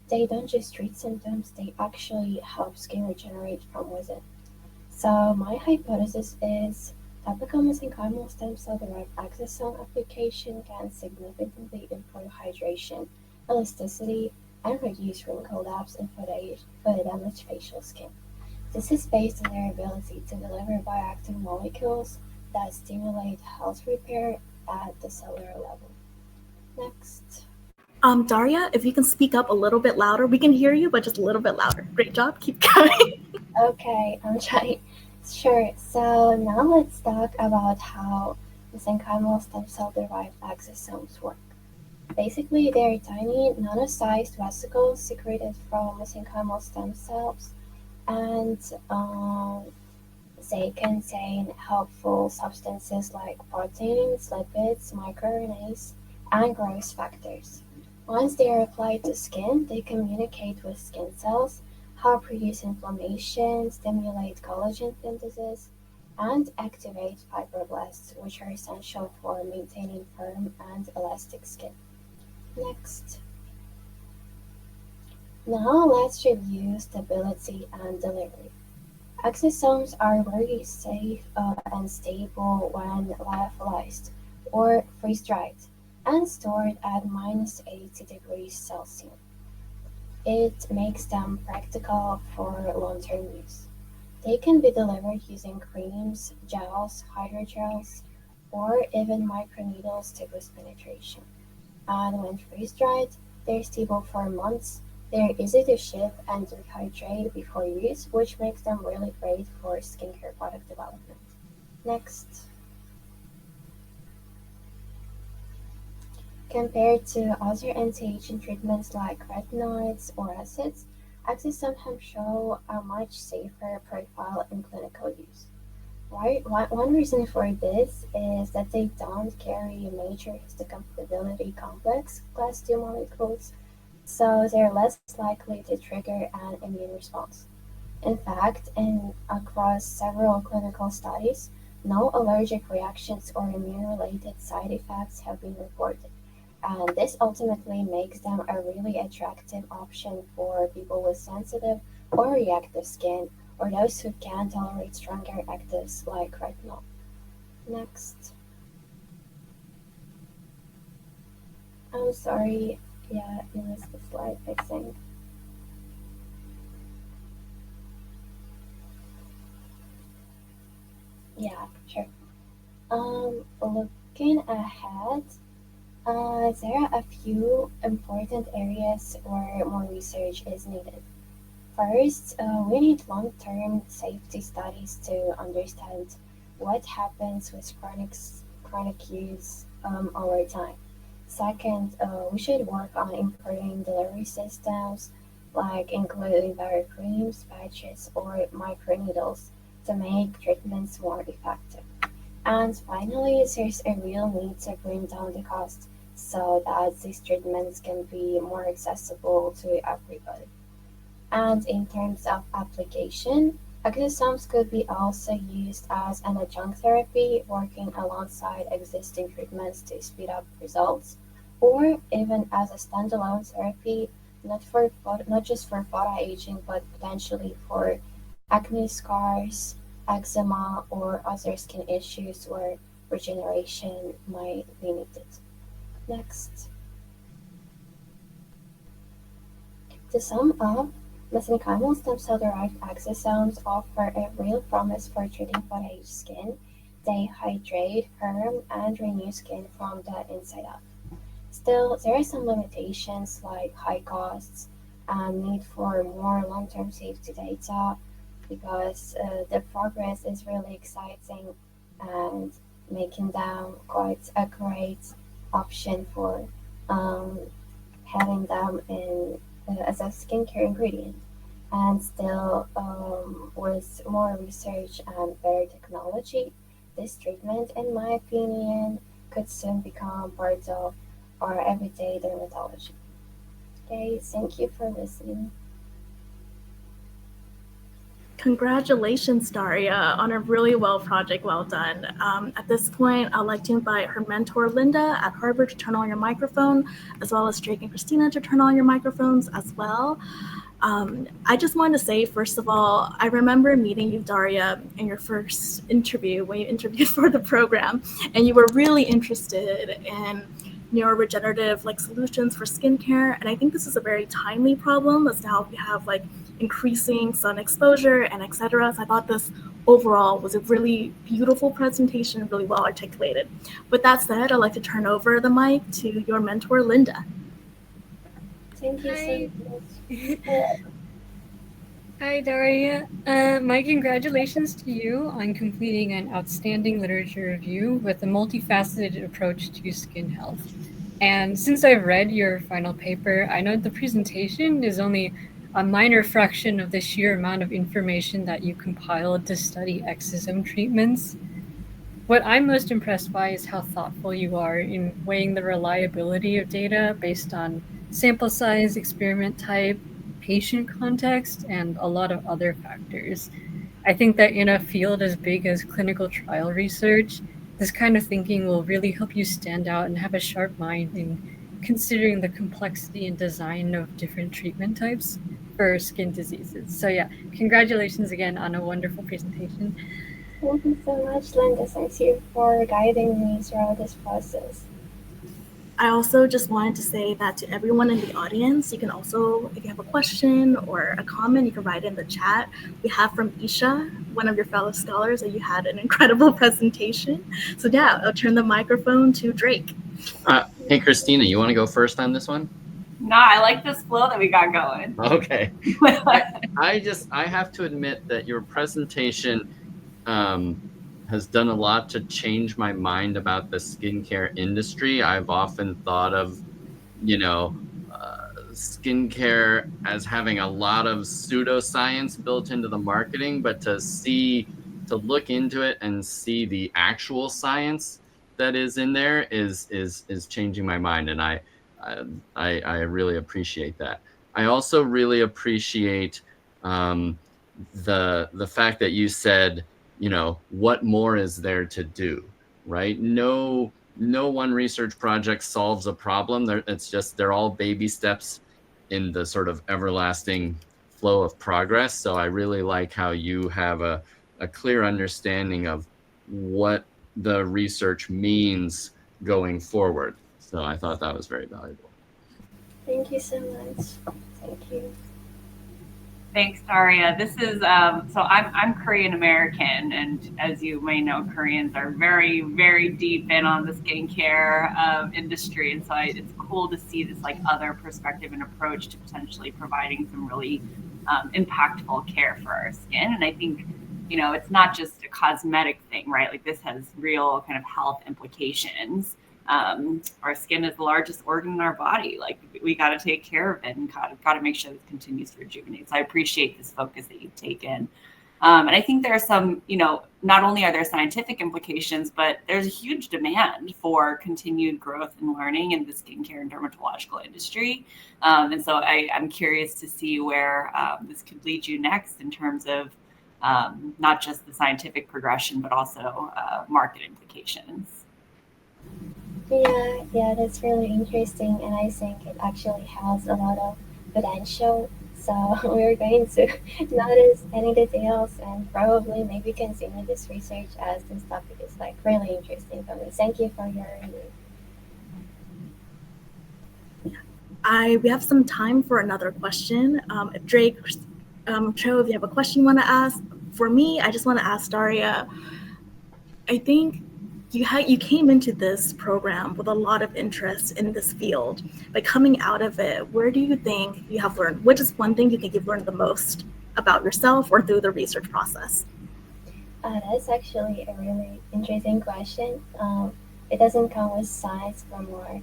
They don't just treat symptoms, they actually help skin regenerate from within. So my hypothesis is topical mesenchymal stem cell derived exosome application can significantly improve hydration, elasticity, and reduce wrinkle gaps in photodamaged facial skin. This is based on their ability to deliver bioactive molecules that stimulate health repair at the cellular level. Next. Dariia, if you can speak up a little bit louder, we can hear you, but just a little bit louder. Great job. Keep going. Okay, I'm trying. Sure. So now let's talk about how mesenchymal stem cell derived exosomes work. Basically, they're tiny, nano-sized vesicles secreted from mesenchymal stem cells, and they contain helpful substances like proteins, lipids, microRNAs, and growth factors. Once they are applied to skin, they communicate with skin cells, help reduce inflammation, stimulate collagen synthesis, and activate fibroblasts, which are essential for maintaining firm and elastic skin. Next. Now let's review stability and delivery. Exosomes are very safe and stable when lyophilized or freeze-dried and stored at -80 degrees Celsius. It makes them practical for long-term use. They can be delivered using creams, gels, hydrogels, or even microneedles to boost penetration. And when freeze-dried, they're stable for months. They're easy to ship and rehydrate before use, which makes them really great for skincare product development. Next. Compared to other anti-aging treatments like retinoids or acids, exosomes show a much safer profile in clinical use. One reason for this is that they don't carry a major histocompatibility complex class 2 molecules, so they're less likely to trigger an immune response. In fact, across several clinical studies, no allergic reactions or immune-related side effects have been reported, and this ultimately makes them a really attractive option for people with sensitive or reactive skin, or those who can't tolerate stronger actives like retinol. Next. I'm sorry, yeah, you missed the slide, I think. Yeah, sure. Looking ahead, there are a few important areas where more research is needed. First, we need long-term safety studies to understand what happens with chronic use over time. Second, we should work on improving delivery systems, like including better creams, patches, or microneedles to make treatments more effective. And finally, there's a real need to bring down the cost so that these treatments can be more accessible to everybody. And in terms of application, exosomes could be also used as an adjunct therapy, working alongside existing treatments to speed up results, or even as a standalone therapy, not just for photoaging, but potentially for acne scars, eczema, or other skin issues where regeneration might be needed. Next. To sum up, mesenchymal stem cell derived exosomes offer a real promise for treating photoaged skin. They hydrate, firm, and renew skin from the inside out. Still, there are some limitations like high costs, and need for more long-term safety data, because the progress is really exciting and making them quite a great option for um, having them in as a skincare ingredient. And still, with more research and better technology, this treatment, in my opinion, could soon become part of our everyday dermatology. Okay, thank you for listening. Congratulations, Daria, on a really project well done. At this point, I'd like to invite her mentor, Linda, at Harvard to turn on your microphone, as well as Drake and Christina to turn on your microphones as well. I just wanted to say, first of all, I remember meeting you, Daria, in your first interview when you interviewed for the program, and you were really interested in neuroregenerative solutions for skincare. And I think this is a very timely problem, as now we have increasing sun exposure and etc. So I thought this overall was a really beautiful presentation, really well articulated. With that said, I'd like to turn over the mic to your mentor, Linda. Thank you so much. Hi, Dariia. My congratulations to you on completing an outstanding literature review with a multifaceted approach to skin health. And since I've read your final paper, I know the presentation is only a minor fraction of the sheer amount of information that you compiled to study exosome treatments. What I'm most impressed by is how thoughtful you are in weighing the reliability of data based on sample size, experiment type, patient context, and a lot of other factors. I think that in a field as big as clinical trial research, this kind of thinking will really help you stand out and have a sharp mind in considering the complexity and design of different treatment types for skin diseases. So yeah, congratulations again on a wonderful presentation. Thank you so much, Linda. Thank you for guiding me throughout this process. I also just wanted to say that to everyone in the audience, you can also, if you have a question or a comment, you can write in the chat. We have from Isha, one of your fellow scholars, that you had an incredible presentation. So yeah, I'll turn the microphone to Drake. Hey, Christina, you want to go first on this one? No, I like this flow that we got going. Okay. I have to admit that your presentation has done a lot to change my mind about the skincare industry. I've often thought of, skincare as having a lot of pseudoscience built into the marketing, but to look into it and see the actual science that is in there is changing my mind, and I really appreciate that. I also really appreciate the fact that you said, what more is there to do, right? No one research project solves a problem. They're all baby steps in the sort of everlasting flow of progress. So I really like how you have a clear understanding of what the research means going forward. So I thought that was very valuable. Thank you so much. Thank you. Thanks, Dariia. This is so I'm Korean American, and as you may know, Koreans are very, very deep in on the skincare industry, and so it's cool to see this other perspective and approach to potentially providing some really impactful care for our skin. And I think it's not just a cosmetic thing, right? This has real kind of health implications. Our skin is the largest organ in our body. We got to take care of it and got to make sure this continues to rejuvenate. So I appreciate this focus that you've taken. And I think there are some, not only are there scientific implications, but there's a huge demand for continued growth and learning in the skincare and dermatological industry. And so I'm curious to see where this could lead you next in terms of not just the scientific progression, but also market implications. Yeah, that's really interesting, and I think it actually has a lot of potential. So we're going to notice any details and probably maybe continue this research, as this topic is really interesting for me. Thank you for your review. We have some time for another question. If Drake, Cho, if you have a question you want to ask, for me, I just want to ask Dariia. I think you came into this program with a lot of interest in this field, but coming out of it, where do you think you have learned? Which is one thing you think you've learned the most about yourself or through the research process? That's actually a really interesting question. It doesn't come with science, but more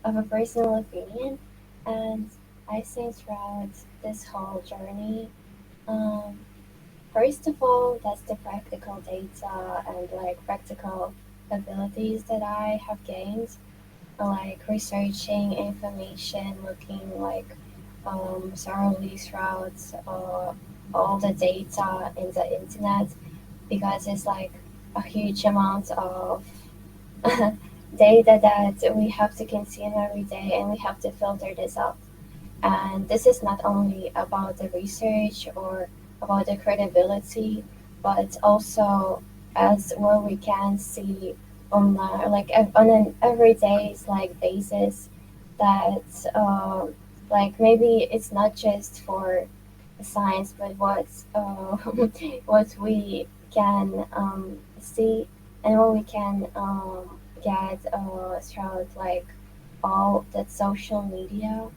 of a personal opinion. And I think throughout this whole journey, um, first of all, that's the practical data and like practical abilities that I have gained, like researching information, looking like thoroughly throughout all the data in the internet, because it's like a huge amount of data that we have to consume every day, and we have to filter this out. And this is not only about the research or about the credibility, but also as well we can see on on an everyday like basis that like maybe it's not just for science, but what what we can see and what we can get throughout like all that social media.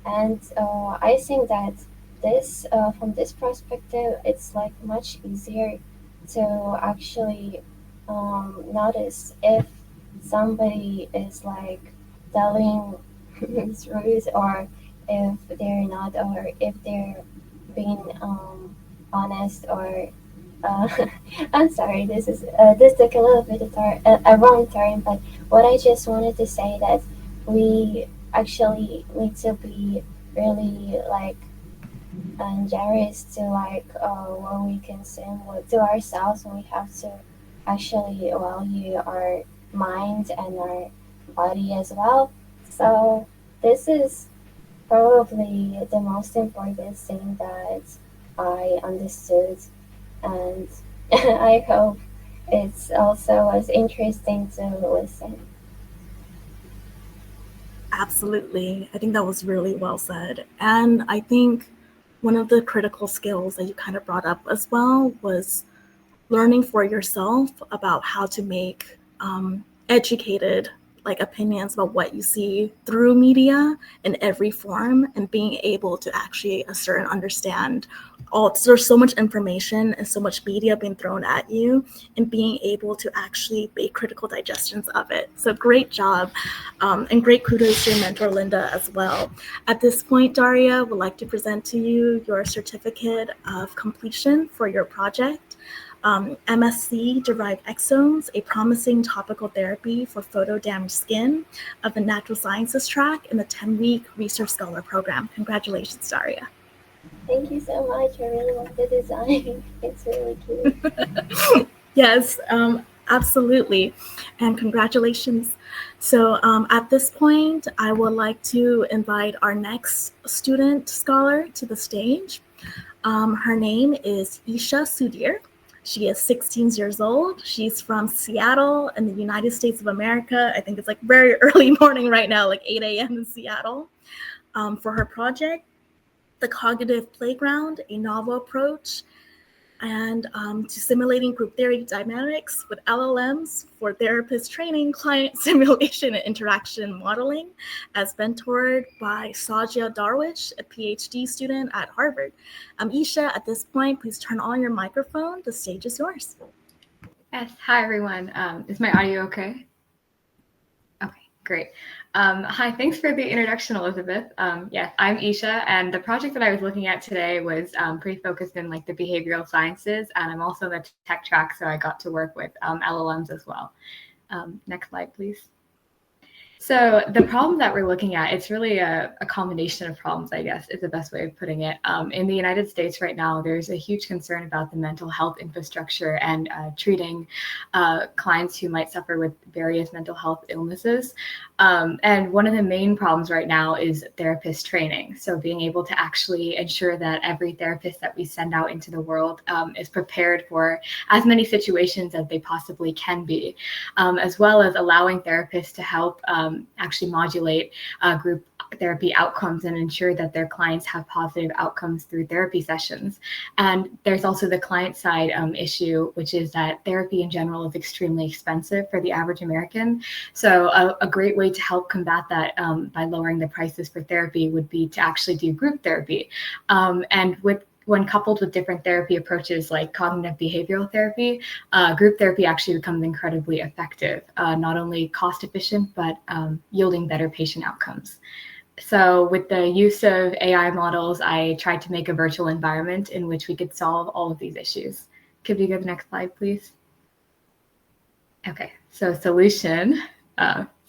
And I think that this from this perspective, it's like much easier to actually notice if somebody is like telling truth, or if they're not, or if they're being honest, or I'm sorry, this took a little bit of a wrong turn, but what I just wanted to say that we actually need to be really like generous to like what we consume to ourselves, and we have to actually value our mind and our body as well. So this is probably the most important thing that I understood, and I hope it's also as interesting to listen. Absolutely. I think that was really well said. And I think one of the critical skills that you kind of brought up as well was learning for yourself about how to make educated like opinions about what you see through media in every form, and being able to actually assert and understand there's so much information and so much media being thrown at you, and being able to actually make critical digestions of it. So great job, and great kudos to your mentor Linda as well. At this point, Dariia would like to present to you your certificate of completion for your project. MSc Derived Exomes, a promising topical therapy for photo-damaged skin, of the Natural Sciences track in the 10-week Research Scholar program. Congratulations, Dariia. Thank you so much. I really love the design. It's really cute. Yes, absolutely. And congratulations. So at this point, I would like to invite our next student scholar to the stage. Her name is Isha Sudhir. She is 16 years old. She's from Seattle in the United States of America. I think it's like very early morning right now, like 8 a.m. in Seattle. For her project, The Cognitive Playground, a novel approach and to simulating group theory dynamics with LLMs for therapist training, client simulation, and interaction modeling, as mentored by Sajia Darwish, a PhD student at Harvard. Isha, at this point, please turn on your microphone. The stage is yours. Yes. Hi, everyone. Is my audio okay? Okay, great. Hi, thanks for the introduction, Elizabeth. Yes, I'm Isha, and the project that I was looking at today was pretty focused in like the behavioral sciences, and I'm also in the tech track, so I got to work with LLMs as well. Next slide, please. So the problem that we're looking at, it's really a combination of problems, I guess, is the best way of putting it. In the United States right now, there's a huge concern about the mental health infrastructure and treating clients who might suffer with various mental health illnesses. And one of the main problems right now is therapist training. So being able to actually ensure that every therapist that we send out into the world is prepared for as many situations as they possibly can be, as well as allowing therapists to help actually modulate group therapy outcomes and ensure that their clients have positive outcomes through therapy sessions. And there's also the client side issue, which is that therapy in general is extremely expensive for the average American. So a great way to help combat that by lowering the prices for therapy would be to actually do group therapy. And when coupled with different therapy approaches like cognitive behavioral therapy, group therapy actually becomes incredibly effective, not only cost efficient, but yielding better patient outcomes. So with the use of AI models, I tried to make a virtual environment in which we could solve all of these issues. Could we go to the next slide, please? Okay, so solution.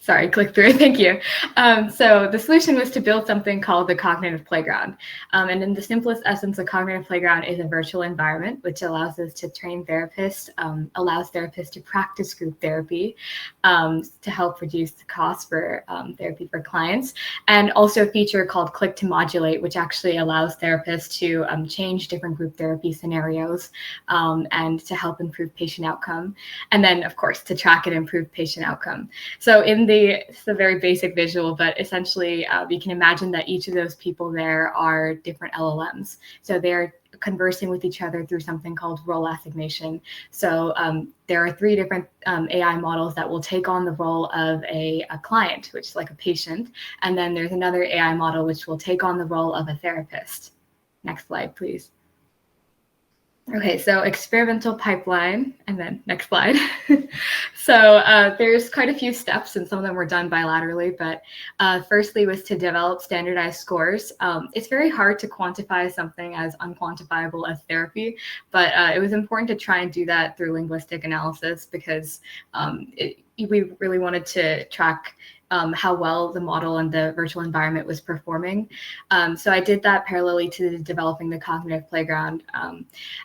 Sorry, click through, thank you. So the solution was to build something called the Cognitive Playground. And in the simplest essence, the Cognitive Playground is a virtual environment which allows us to train therapists, allows therapists to practice group therapy to help reduce the cost for therapy for clients, and also a feature called Click to Modulate, which actually allows therapists to change different group therapy scenarios and to help improve patient outcome. And then, of course, to track and improve patient outcome. So it's a very basic visual, but essentially you can imagine that each of those people there are different LLMs. So they're conversing with each other through something called role assignation. So there are 3 different AI models that will take on the role of a client, which is like a patient. And then there's another AI model which will take on the role of a therapist. Next slide, please. Okay, so experimental pipeline, and then next slide. So there's quite a few steps, and some of them were done bilaterally, but firstly was to develop standardized scores. It's very hard to quantify something as unquantifiable as therapy, but it was important to try and do that through linguistic analysis because we really wanted to track how well the model and the virtual environment was performing. So I did that parallelly to developing the Cognitive Playground.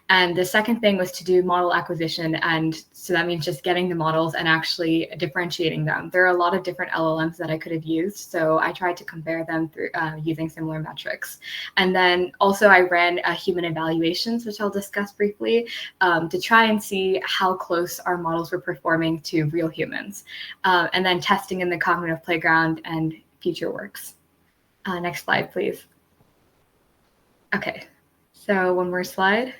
And the second thing was to do model acquisition. And so that means just getting the models and actually differentiating them. There are a lot of different LLMs that I could have used. So I tried to compare them through using similar metrics. And then also I ran human evaluations, which I'll discuss briefly, to try and see how close our models were performing to real humans. And then testing in the Cognitive Playground and future works. Next slide, please. Okay, so one more slide.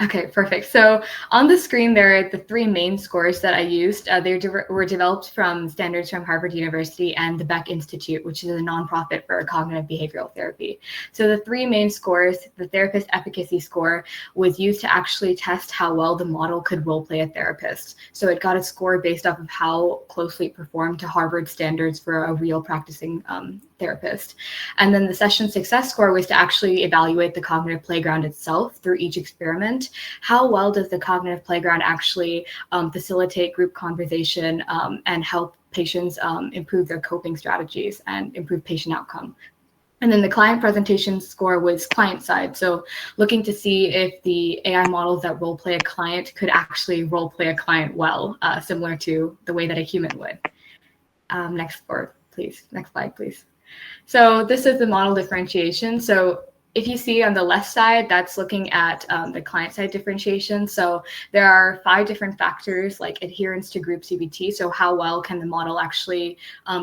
Okay, perfect. So on the screen, there are the 3 main scores that I used. They were developed from standards from Harvard University and the Beck Institute, which is a nonprofit for cognitive behavioral therapy. So the 3 main scores, the therapist efficacy score was used to actually test how well the model could role play a therapist. So it got a score based off of how closely it performed to Harvard standards for a real practicing therapist. And then the session success score was to actually evaluate the Cognitive Playground itself through each experiment. How well does the Cognitive Playground actually facilitate group conversation and help patients improve their coping strategies and improve patient outcome? And then the client presentation score was client side. So looking to see if the AI models that role play a client could actually role play a client well, similar to the way that a human would. Next slide, please. So this is the model differentiation. So if you see on the left side, that's looking at the client side differentiation. So there are 5 different factors like adherence to group CBT. So how well can the model actually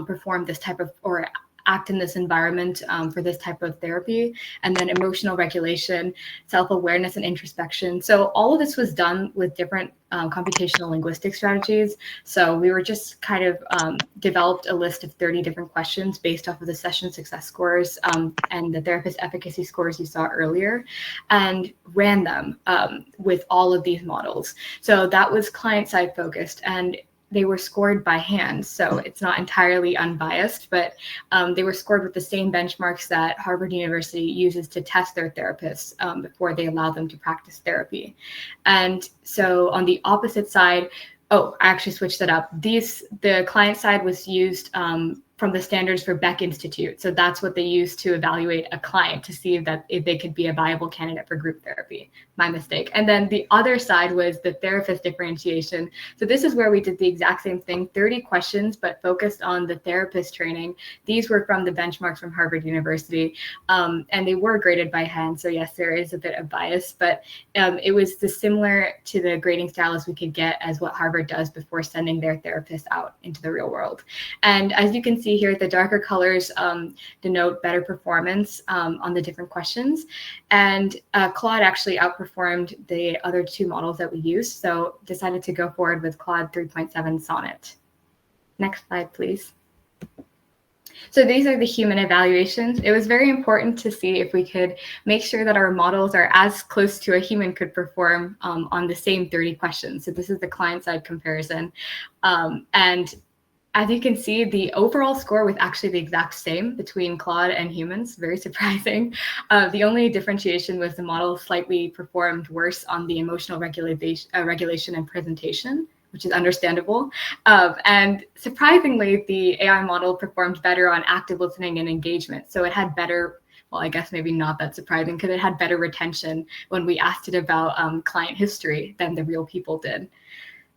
perform this type of, or act in this environment for this type of therapy, and then emotional regulation, self-awareness, and introspection. So all of this was done with different computational linguistic strategies. So we were just kind of developed a list of 30 different questions based off of the session success scores and the therapist efficacy scores you saw earlier, and ran them with all of these models. So that was client-side focused, and they were scored by hand, so it's not entirely unbiased, but they were scored with the same benchmarks that Harvard University uses to test their therapists before they allow them to practice therapy. And so on the opposite side, I actually switched that up. The client side was used from the standards for Beck Institute. So that's what they use to evaluate a client to see if they could be a viable candidate for group therapy. My mistake. And then the other side was the therapist differentiation. So this is where we did the exact same thing, 30 questions, but focused on the therapist training. These were from the benchmarks from Harvard University, and they were graded by hand. So yes, there is a bit of bias, but it was similar to the grading style as we could get as what Harvard does before sending their therapists out into the real world. And as you can see see here, the darker colors denote better performance on the different questions. And Claude actually outperformed the other two models that we used, so decided to go forward with Claude 3.7 Sonnet. Next slide, please. So these are the human evaluations. It was very important to see if we could make sure that our models are as close to a human could perform on the same 30 questions. So this is the client-side comparison. And as you can see, the overall score was actually the exact same between Claude and humans, very surprising. The only differentiation was the model slightly performed worse on the emotional regulation and presentation, which is understandable. And surprisingly, the AI model performed better on active listening and engagement. So it had better, well, I guess maybe not that surprising, because it had better retention when we asked it about client history than the real people did.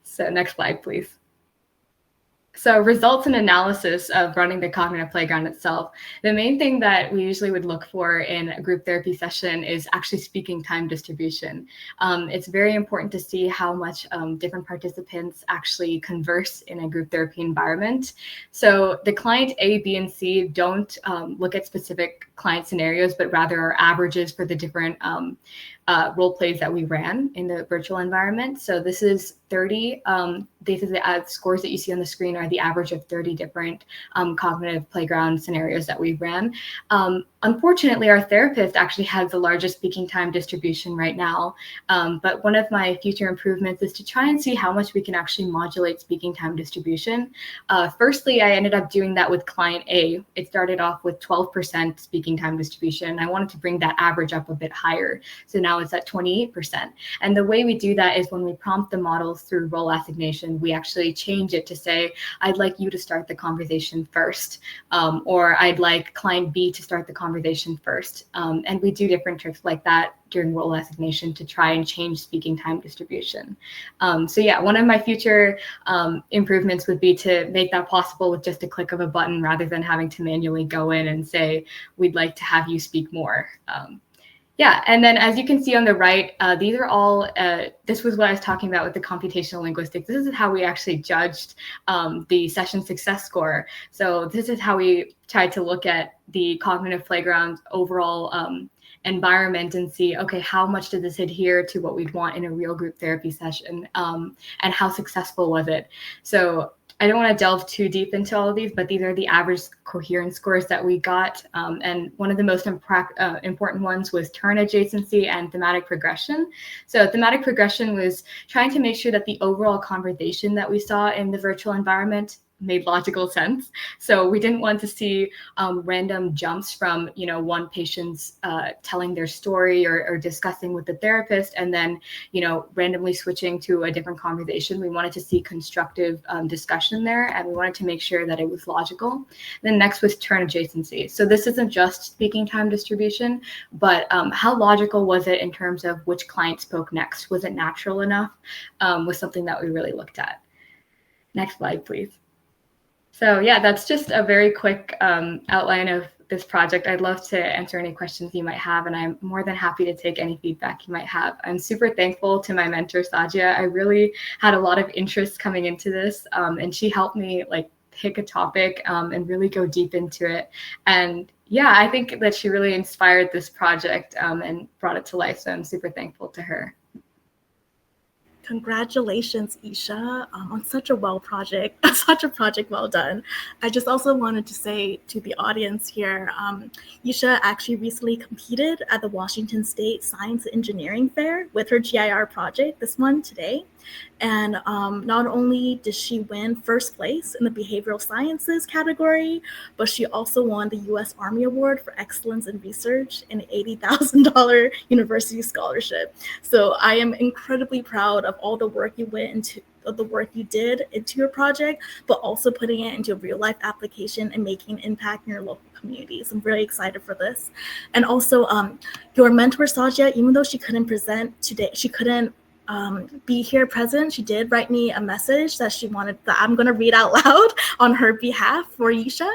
So next slide, please. So results and analysis of running the cognitive playground itself. The main thing that we usually would look for in a group therapy session is actually speaking time distribution. It's very important to see how much different participants actually converse in a group therapy environment. So the client A, B, and C don't look at specific client scenarios, but rather are averages for the different role plays that we ran in the virtual environment. So this is 30. These are the scores that you see on the screen are the average of 30 different cognitive playground scenarios that we ran. Unfortunately, our therapist actually has the largest speaking time distribution right now. But one of my future improvements is to try and see how much we can actually modulate speaking time distribution. Firstly, I ended up doing that with client A. It started off with 12% speaking time distribution. I wanted to bring that average up a bit higher. So now it's at 28%. And the way we do that is when we prompt the models through role assignation, we actually change it to say, I'd like you to start the conversation first, or I'd like client B to start the conversation first. And we do different tricks like that during role assignation to try and change speaking time distribution. So yeah, one of my future improvements would be to make that possible with just a click of a button rather than having to manually go in and say, we'd like to have you speak more. Yeah, and then as you can see on the right, these are all, this was what I was talking about with the computational linguistics. This is how we actually judged the session success score. So this is how we tried to look at the cognitive playground overall environment and see, okay, how much did this adhere to what we'd want in a real group therapy session, and how successful was it? So I don't want to delve too deep into all of these, but these are the average coherence scores that we got. And one of the most important ones was turn adjacency and thematic progression. So thematic progression was trying to make sure that the overall conversation that we saw in the virtual environment made logical sense. So we didn't want to see random jumps from, one patient's telling their story or discussing with the therapist and then, randomly switching to a different conversation. We wanted to see constructive discussion there, and we wanted to make sure that it was logical. Then next was turn adjacency. So this isn't just speaking time distribution, but how logical was it in terms of which client spoke next? Was it natural enough? Was something that we really looked at. Next slide, please. So yeah, that's just a very quick outline of this project. I'd love to answer any questions you might have, and I'm more than happy to take any feedback you might have. I'm super thankful to my mentor, Sadia. I really had a lot of interest coming into this, and she helped me pick a topic and really go deep into it. And yeah, I think that she really inspired this project and brought it to life. So I'm super thankful to her. Congratulations, Isha, on such a such a project well done. I just also wanted to say to the audience here, Isha actually recently competed at the Washington State Science and Engineering Fair with her GIR project, this one today. And not only did she win first place in the behavioral sciences category, but she also won the U.S. Army Award for Excellence in Research and an $80,000 university scholarship. So I am incredibly proud of all the work you did into your project, but also putting it into a real life application and making an impact in your local communities. I'm very excited for this. And also your mentor, Sadia, even though she couldn't present today, she couldn't be here present, she did write me a message that she wanted that I'm going to read out loud on her behalf for Isha.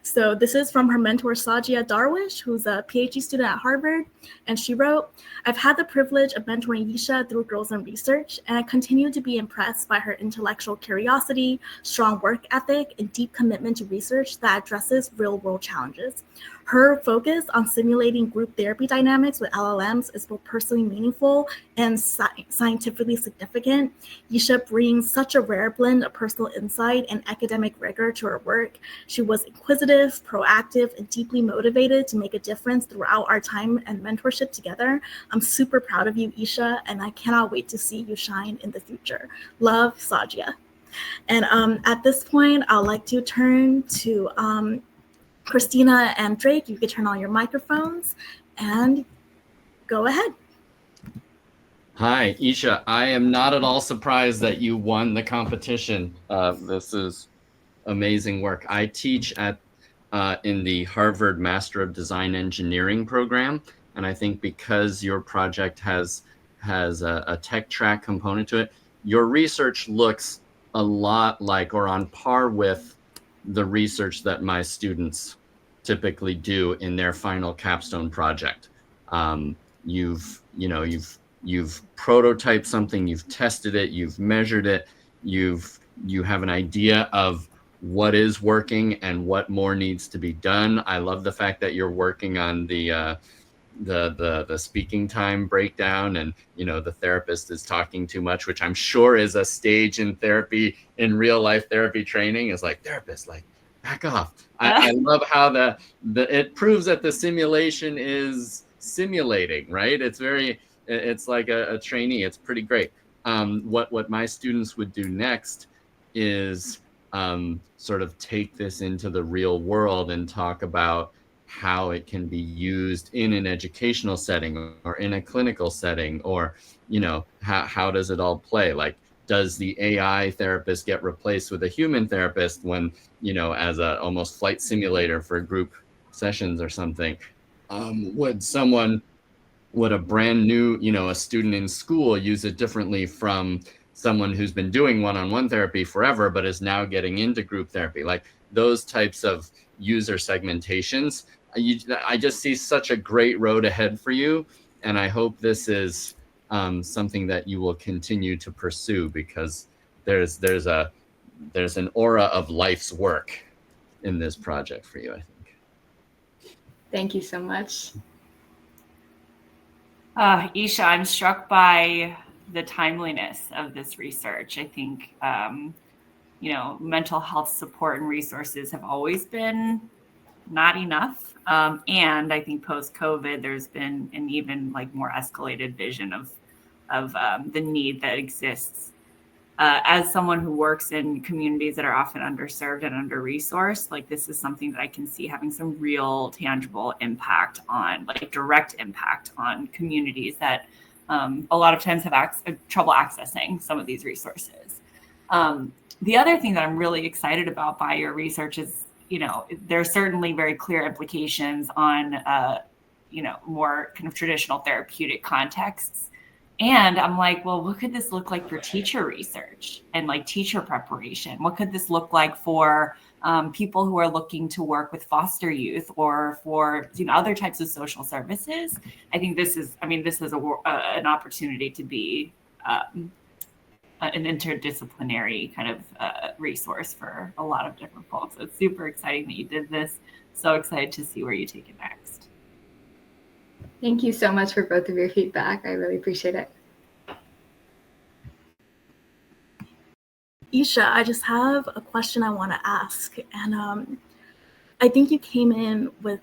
So this is from her mentor, Sajia Darwish, who's a PhD student at Harvard. And she wrote, I've had the privilege of mentoring Yisha through Girls in Research, and I continue to be impressed by her intellectual curiosity, strong work ethic, and deep commitment to research that addresses real-world challenges. Her focus on simulating group therapy dynamics with LLMs is both personally meaningful and scientifically significant. Yisha brings such a rare blend of personal insight and academic rigor to her work. She was inquisitive, proactive, and deeply motivated to make a difference throughout our time and mentorship together. I'm super proud of you, Isha, and I cannot wait to see you shine in the future. Love, Sajia. And at this point, I'd like to turn to Christina and Drake. You could turn on your microphones and go ahead. Hi, Isha. I am not at all surprised that you won the competition. This is amazing work. I teach at in the Harvard Master of Design Engineering program, and I think because your project has a tech track component to it, your research looks a lot like or on par with the research that my students typically do in their final capstone project. You've prototyped something, you've tested it, you've measured it, you have an idea of what is working and what more needs to be done. I love the fact that you're working on the speaking time breakdown, and the therapist is talking too much, which I'm sure is a stage in therapy, in real life therapy training, is like, therapist, like, back off. I love how it proves that the simulation is simulating, right? It's like a trainee. It's pretty great. What my students would do next is sort of take this into the real world and talk about how it can be used in an educational setting or in a clinical setting, or how does it all play? Like, does the AI therapist get replaced with a human therapist when as a almost flight simulator for group sessions or something? Would a brand new a student in school use it differently from someone who's been doing one-on-one therapy forever but is now getting into group therapy? Like, those types of user segmentations, I just see such a great road ahead for you, and I hope this is something that you will continue to pursue, because there's an aura of life's work in this project for you, I think. Thank you so much. Isha, I'm struck by the timeliness of this research. I think, mental health support and resources have always been not enough. And I think post-COVID, there's been an even more escalated vision of the need that exists. As someone who works in communities that are often underserved and under-resourced, this is something that I can see having some real tangible impact on, direct impact on communities that a lot of times have trouble accessing some of these resources. The other thing that I'm really excited about by your research is, there are certainly very clear implications on, more kind of traditional therapeutic contexts. And I'm like, well, what could this look like for teacher research and teacher preparation? What could this look like for people who are looking to work with foster youth or for other types of social services? I think this is an opportunity to be an interdisciplinary kind of resource for a lot of different folks. So it's super exciting that you did this. So excited to see where you take it next. Thank you so much for both of your feedback. I really appreciate it. Isha, I just have a question I want to ask. And I think you came in with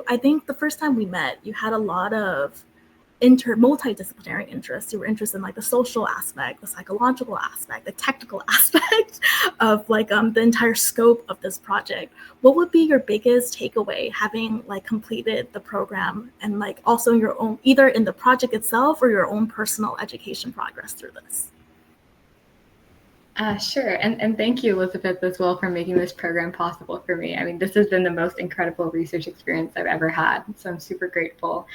I think the first time we met, you had a lot of multidisciplinary interests. You were interested in the social aspect, the psychological aspect, the technical aspect of the entire scope of this project. What would be your biggest takeaway having completed the program and also your own, either in the project itself or your own personal education progress through this? Sure. And thank you, Elizabeth, as well, for making this program possible for me. I mean, this has been the most incredible research experience I've ever had. So I'm super grateful.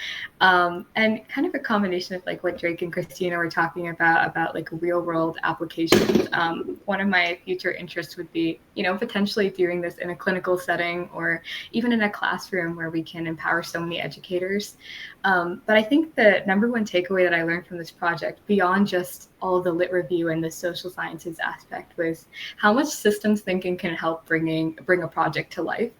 And kind of a combination of like what Drake and Christina were talking about like real world applications. One of my future interests would be, potentially doing this in a clinical setting or even in a classroom where we can empower so many educators. But I think the number one takeaway that I learned from this project, beyond just all of the lit review and the social sciences aspect, was how much systems thinking can help bring a project to life.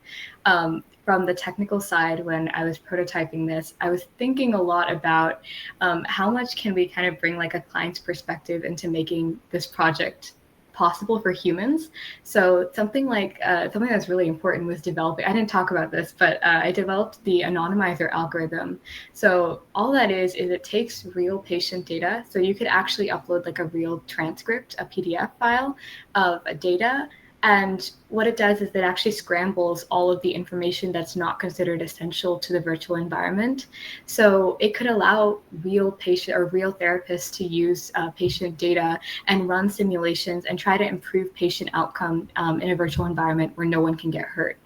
From the technical side, when I was prototyping this, I was thinking a lot about how much can we kind of bring like a client's perspective into making this project possible for humans. So something that's really important was developing, I didn't talk about this, but I developed the anonymizer algorithm. So all that is it takes real patient data. So you could actually upload like a real transcript, a PDF file of a data. And what it does is it actually scrambles all of the information that's not considered essential to the virtual environment. So it could allow real patient or real therapists to use patient data and run simulations and try to improve patient outcome in a virtual environment where no one can get hurt.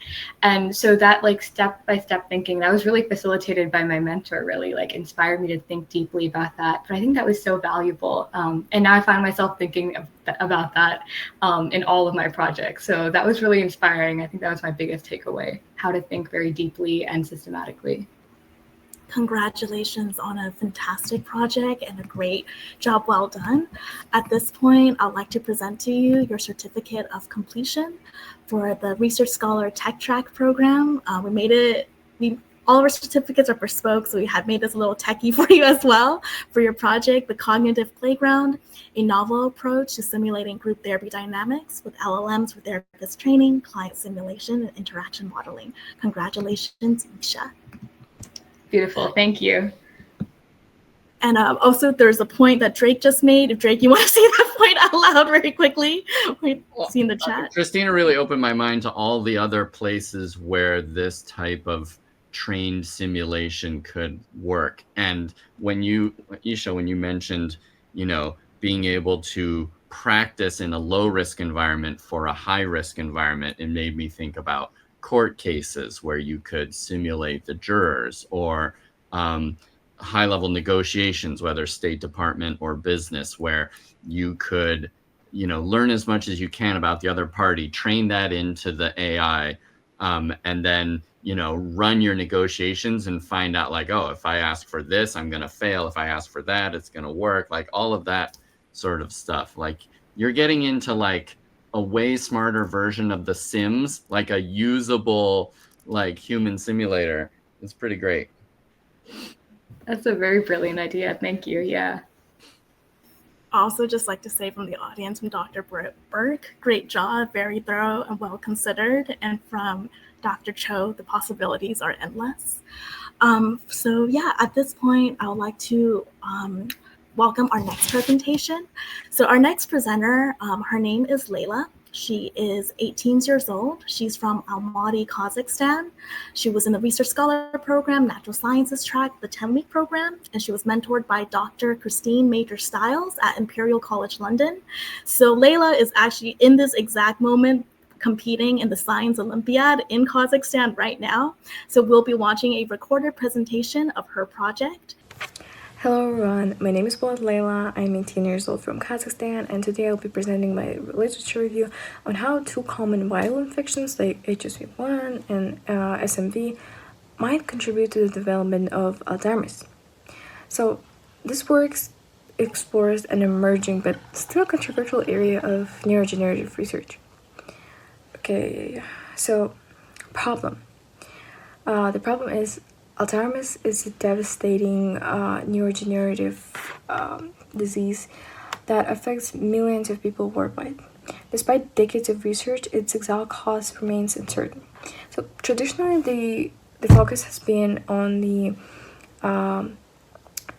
And so that like step-by-step thinking, that was really facilitated by my mentor, really like inspired me to think deeply about that. But I think that was so valuable. And now I find myself thinking about that in all of my projects. So that was really inspiring. I think that was my biggest takeaway, how to think very deeply and systematically. Congratulations on a fantastic project and a great job well done. At this point, I'd like to present to you your certificate of completion for the Research Scholar Tech Track program. All of our certificates are bespoke, so we have made this a little techie for you as well for your project, The Cognitive Playground, a novel approach to simulating group therapy dynamics with LLMs for therapist training, client simulation, and interaction modeling. Congratulations, Isha. Beautiful, thank you. And also, there's a point that Drake just made. If Drake, you want to say that point out loud very quickly, see in the chat. Christina really opened my mind to all the other places where this type of trained simulation could work. And Isha, when you mentioned, being able to practice in a low risk environment for a high risk environment, it made me think about court cases where you could simulate the jurors, or high level negotiations, whether State Department or business, where you could, learn as much as you can about the other party, train that into the AI, and then run your negotiations and find out like, oh, if I ask for this, I'm going to fail. If I ask for that, it's going to work. Like all of that sort of stuff. Like you're getting into like a way smarter version of The Sims, like a usable like human simulator. It's pretty great. That's a very brilliant idea. Thank you. Yeah. Also, just like to say from the audience, from Dr. Burke, great job, very thorough and well considered. And from Dr. Cho, the possibilities are endless. So yeah, at this point, I would like to welcome our next presentation. So our next presenter, her name is Layla. She is 18 years old. She's from Almaty, Kazakstan. She was in the Research Scholar Program, Natural Sciences track, the 10-week program, and she was mentored by Dr. Christine Major-Stiles at Imperial College London. So Layla is actually in this exact moment competing in the Science Olympiad in Kazakhstan right now. So we'll be watching a recorded presentation of her project. Hello everyone, my name is Layla. I'm 18 years old from Kazakhstan, and today I'll be presenting my literature review on how two common viral infections like HSV-1 and SMV might contribute to the development of Alzheimer's. So this work explores an emerging but still controversial area of neurodegenerative research. Okay, so problem. The problem is Alzheimer's is a devastating neurodegenerative disease that affects millions of people worldwide. Despite decades of research, its exact cause remains uncertain. So traditionally, the focus has been on the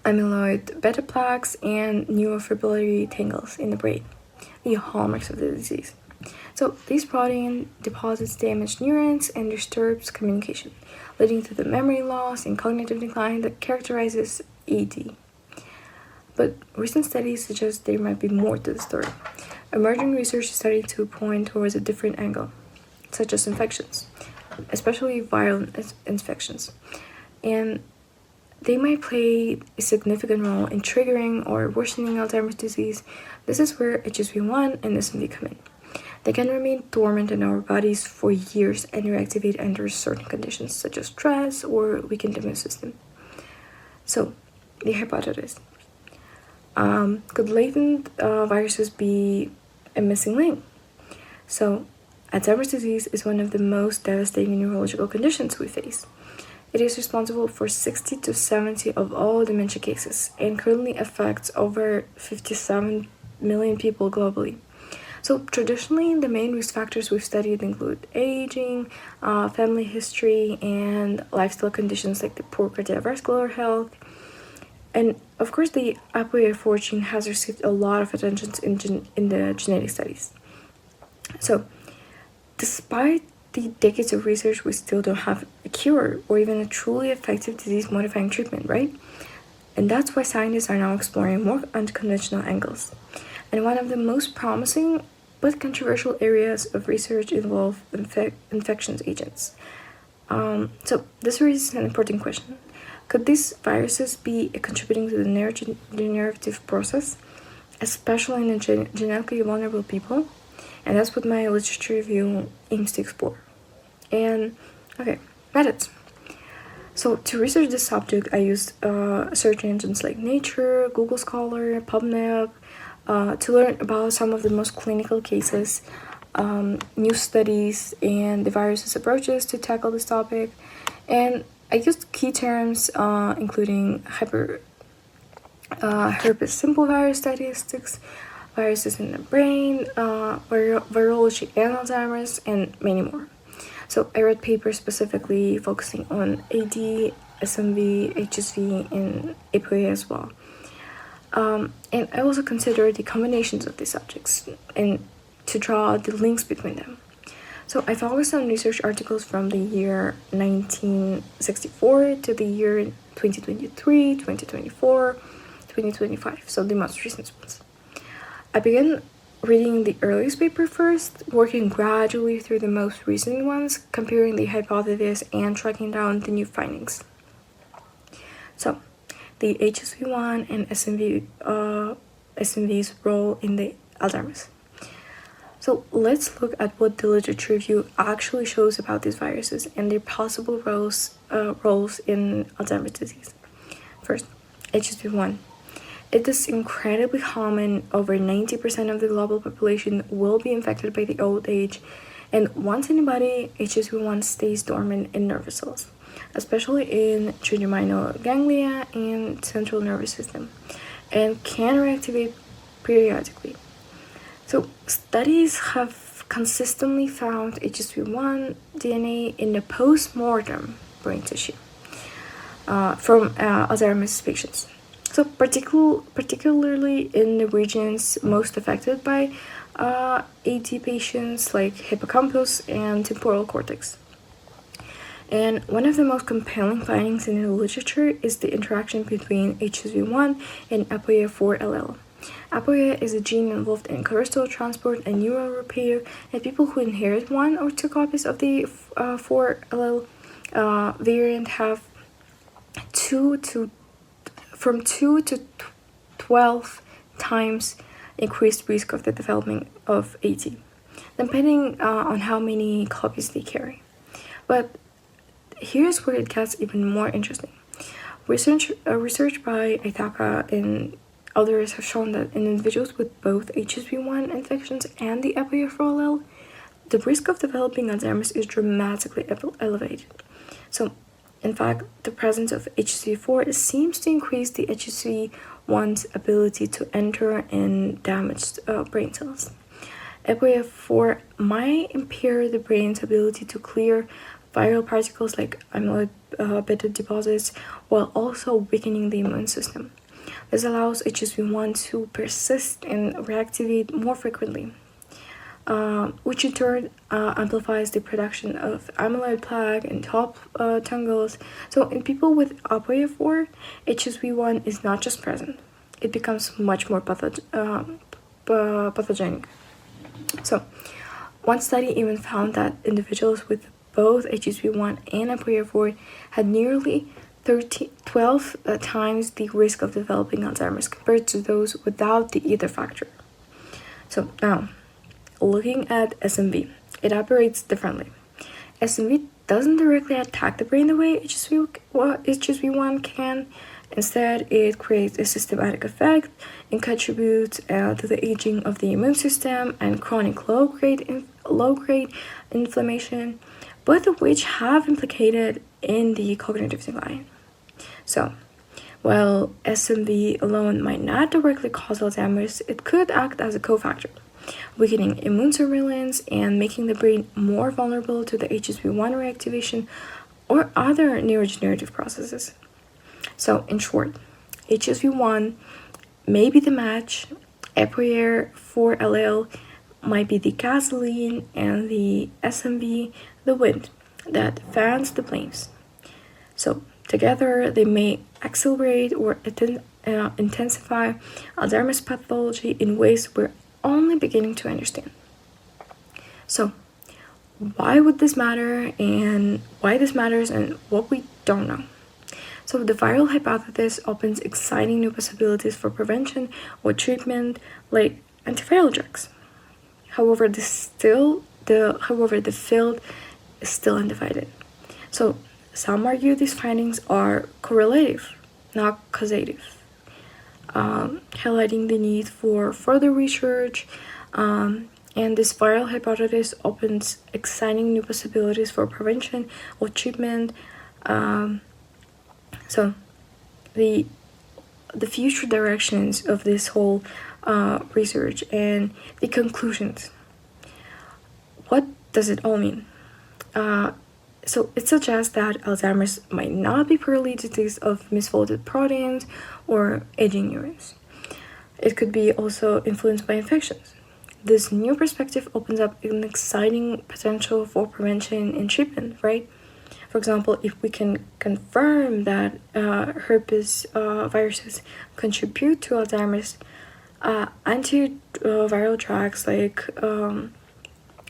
amyloid beta plaques and neurofibrillary tangles in the brain, the hallmarks of the disease. So these protein deposits damage neurons and disturbs communication, leading to the memory loss and cognitive decline that characterizes AD. But recent studies suggest there might be more to the story. emerging research is starting to point towards a different angle, such as infections, especially viral infections. And they might play a significant role in triggering or worsening Alzheimer's disease. This is where HSV1 and SMV come in. They can remain dormant in our bodies for years and reactivate under certain conditions, such as stress or weakened immune system. So, the hypothesis. Could latent viruses be a missing link? So, Alzheimer's disease is one of the most devastating neurological conditions we face. It is responsible for 60 to 70 of all dementia cases and currently affects over 57 million people globally. So traditionally, the main risk factors we've studied include aging, family history, and lifestyle conditions like the poor cardiovascular health. And of course, the ApoE4 gene has received a lot of attention in the genetic studies. So, despite the decades of research, we still don't have a cure or even a truly effective disease-modifying treatment, right? And that's why scientists are now exploring more unconventional angles. And one of the most promising but controversial areas of research involve infections agents. So this raises an important question. Could these viruses be contributing to the neurodegenerative process, especially in genetically vulnerable people? And that's what my literature review aims to explore. And, okay, methods. So to research this subject, I used search engines like Nature, Google Scholar, PubMed, to learn about some of the most clinical cases, new studies, and the various approaches to tackle this topic. And I used key terms including herpes simple virus statistics, viruses in the brain, virology and Alzheimer's, and many more. So I read papers specifically focusing on AD, SMV, HSV, and ApoE as well. And I also considered the combinations of these subjects and to draw the links between them. So I focused on research articles from the year 1964 to the year 2023, 2024, 2025, so the most recent ones. I began reading the earliest paper first, working gradually through the most recent ones, comparing the hypotheses and tracking down the new findings. So, the HSV1 and SMV's role in the Alzheimer's. So let's look at what the literature review actually shows about these viruses and their possible roles in Alzheimer's disease. First, HSV1. It is incredibly common. Over 90% of the global population will be infected by the old age, and once in the body, HSV1 stays dormant in nervous cells, especially in trigeminal ganglia and central nervous system, and can reactivate periodically. So studies have consistently found HSV1 DNA in the post-mortem brain tissue from Alzheimer's patients. So particularly in the regions most affected by AD patients like hippocampus and temporal cortex. And one of the most compelling findings in the literature is the interaction between HSV1 and ApoE4 allele. ApoE is a gene involved in cholesterol transport and neural repair, and people who inherit one or two copies of the 4 allele variant have 2 to 12 times increased risk of the development of AD, depending on how many copies they carry. But here's where it gets even more interesting. Research by Itaka and others have shown that in individuals with both HSV1 infections and the ApoE4 allele, the risk of developing Alzheimer's is dramatically elevated. So, in fact, the presence of HSV4 seems to increase the HSV1's ability to enter in damaged brain cells. ApoE4 might impair the brain's ability to clear viral particles like amyloid beta deposits, while also weakening the immune system. This allows HSV1 to persist and reactivate more frequently, which in turn amplifies the production of amyloid plaque and top tangles. So in people with ApoE4, HSV1 is not just present, it becomes much more pathogenic. So, one study even found that individuals with both HSV1 and ApoE4 had nearly 12 times the risk of developing Alzheimer's compared to those without the either factor. So now, looking at SMV, it operates differently. SMV doesn't directly attack the brain the way HSV1 can. Instead, it creates a systematic effect and contributes to the aging of the immune system and chronic low-grade inflammation, both of which have implicated in the cognitive decline. So, while SMV alone might not directly cause Alzheimer's, it could act as a cofactor, weakening immune surveillance and making the brain more vulnerable to the HSV1 reactivation or other neurodegenerative processes. So, in short, HSV1 may be the match, ApoE4 allele might be the gasoline, and the SMV the wind that fans the flames. So, together, they may accelerate or intensify Alzheimer's pathology in ways we're only beginning to understand. So, why would this matter, and why this matters, and what we don't know? So, the viral hypothesis opens exciting new possibilities for prevention or treatment, like antiviral drugs. However, the field is still undivided. So, some argue these findings are correlative, not causative, highlighting the need for further research, and this viral hypothesis opens exciting new possibilities for prevention or treatment. So the future directions of this whole research and the conclusions. What does it all mean? So it suggests that Alzheimer's might not be purely a disease of misfolded proteins or aging neurons. It could be also influenced by infections. This new perspective opens up an exciting potential for prevention and treatment, right? For example, if we can confirm that herpes viruses contribute to Alzheimer's, antiviral drugs like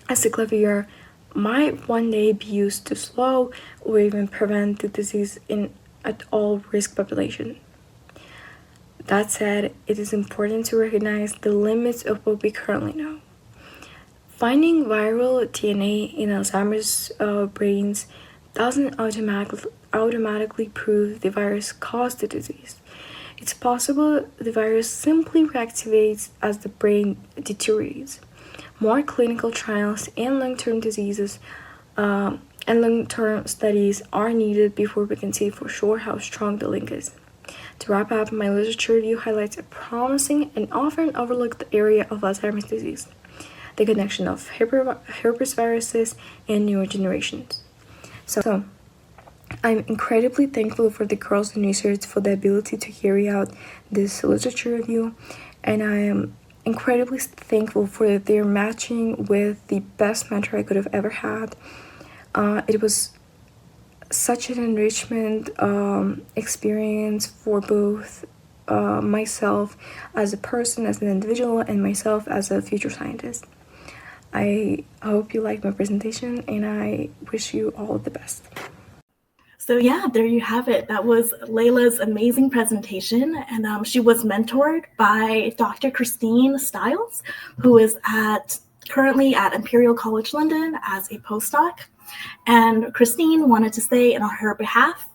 acyclovir might one day be used to slow or even prevent the disease at all risk population. That said, it is important to recognize the limits of what we currently know. Finding viral DNA in Alzheimer's brains doesn't automatically prove the virus caused the disease. It's possible the virus simply reactivates as the brain deteriorates. More clinical trials and long-term studies are needed before we can see for sure how strong the link is. To wrap up, my literature review highlights a promising and often overlooked area of Alzheimer's disease: the connection of herpes viruses and neurodegeneration. So, I'm incredibly thankful for the girls in research for the ability to carry out this literature review, and I am incredibly thankful for their matching with the best mentor I could have ever had. It was such an enrichment experience for both myself as a person, as an individual, and myself as a future scientist. I hope you liked my presentation, and I wish you all the best. So yeah, there you have it. That was Layla's amazing presentation, and she was mentored by Dr. Christine Stiles, who is currently at Imperial College London as a postdoc. And Christine wanted to say on her behalf,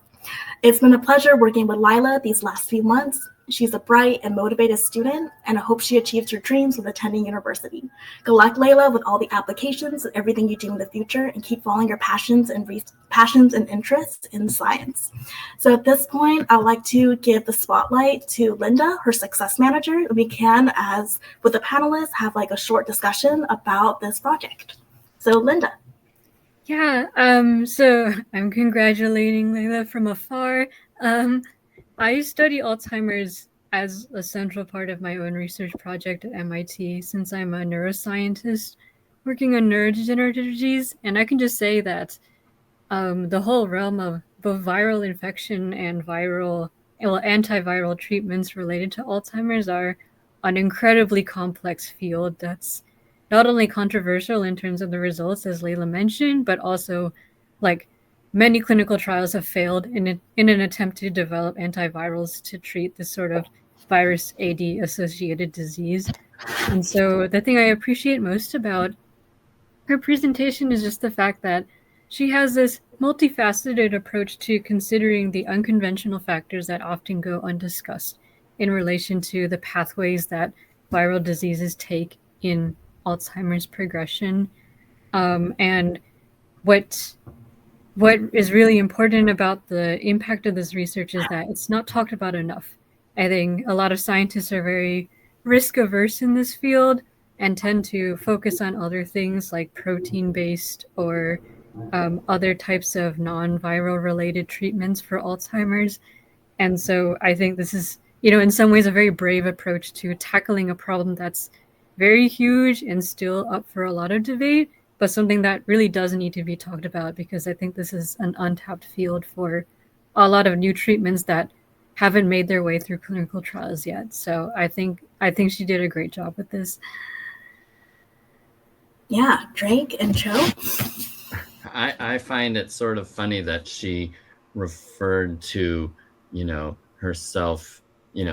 it's been a pleasure working with Layla these last few months. She's a bright and motivated student, and I hope she achieves her dreams with attending university. Good luck, Layla, with all the applications and everything you do in the future, and keep following your passions and interests in science. So at this point, I'd like to give the spotlight to Linda, her success manager. We can, as with the panelists, have like a short discussion about this project. So Linda. Yeah, so I'm congratulating Layla from afar. I study Alzheimer's as a central part of my own research project at MIT, since I'm a neuroscientist working on neurodegenerative disease, and I can just say that the whole realm of both viral infection and antiviral treatments related to Alzheimer's are an incredibly complex field that's not only controversial in terms of the results, as Layla mentioned, but also like many clinical trials have failed in an attempt to develop antivirals to treat this sort of virus AD associated disease. And so the thing I appreciate most about her presentation is just the fact that she has this multifaceted approach to considering the unconventional factors that often go undiscussed in relation to the pathways that viral diseases take in Alzheimer's progression. And what is really important about the impact of this research is that it's not talked about enough. I think a lot of scientists are very risk averse in this field and tend to focus on other things like protein-based or other types of non-viral related treatments for Alzheimer's. And so I think this is, in some ways a very brave approach to tackling a problem that's very huge and still up for a lot of debate, but something that really does need to be talked about, because I think this is an untapped field for a lot of new treatments that haven't made their way through clinical trials yet. So I think she did a great job with this. Yeah, Drake and Joe? I find it sort of funny that she referred to, herself,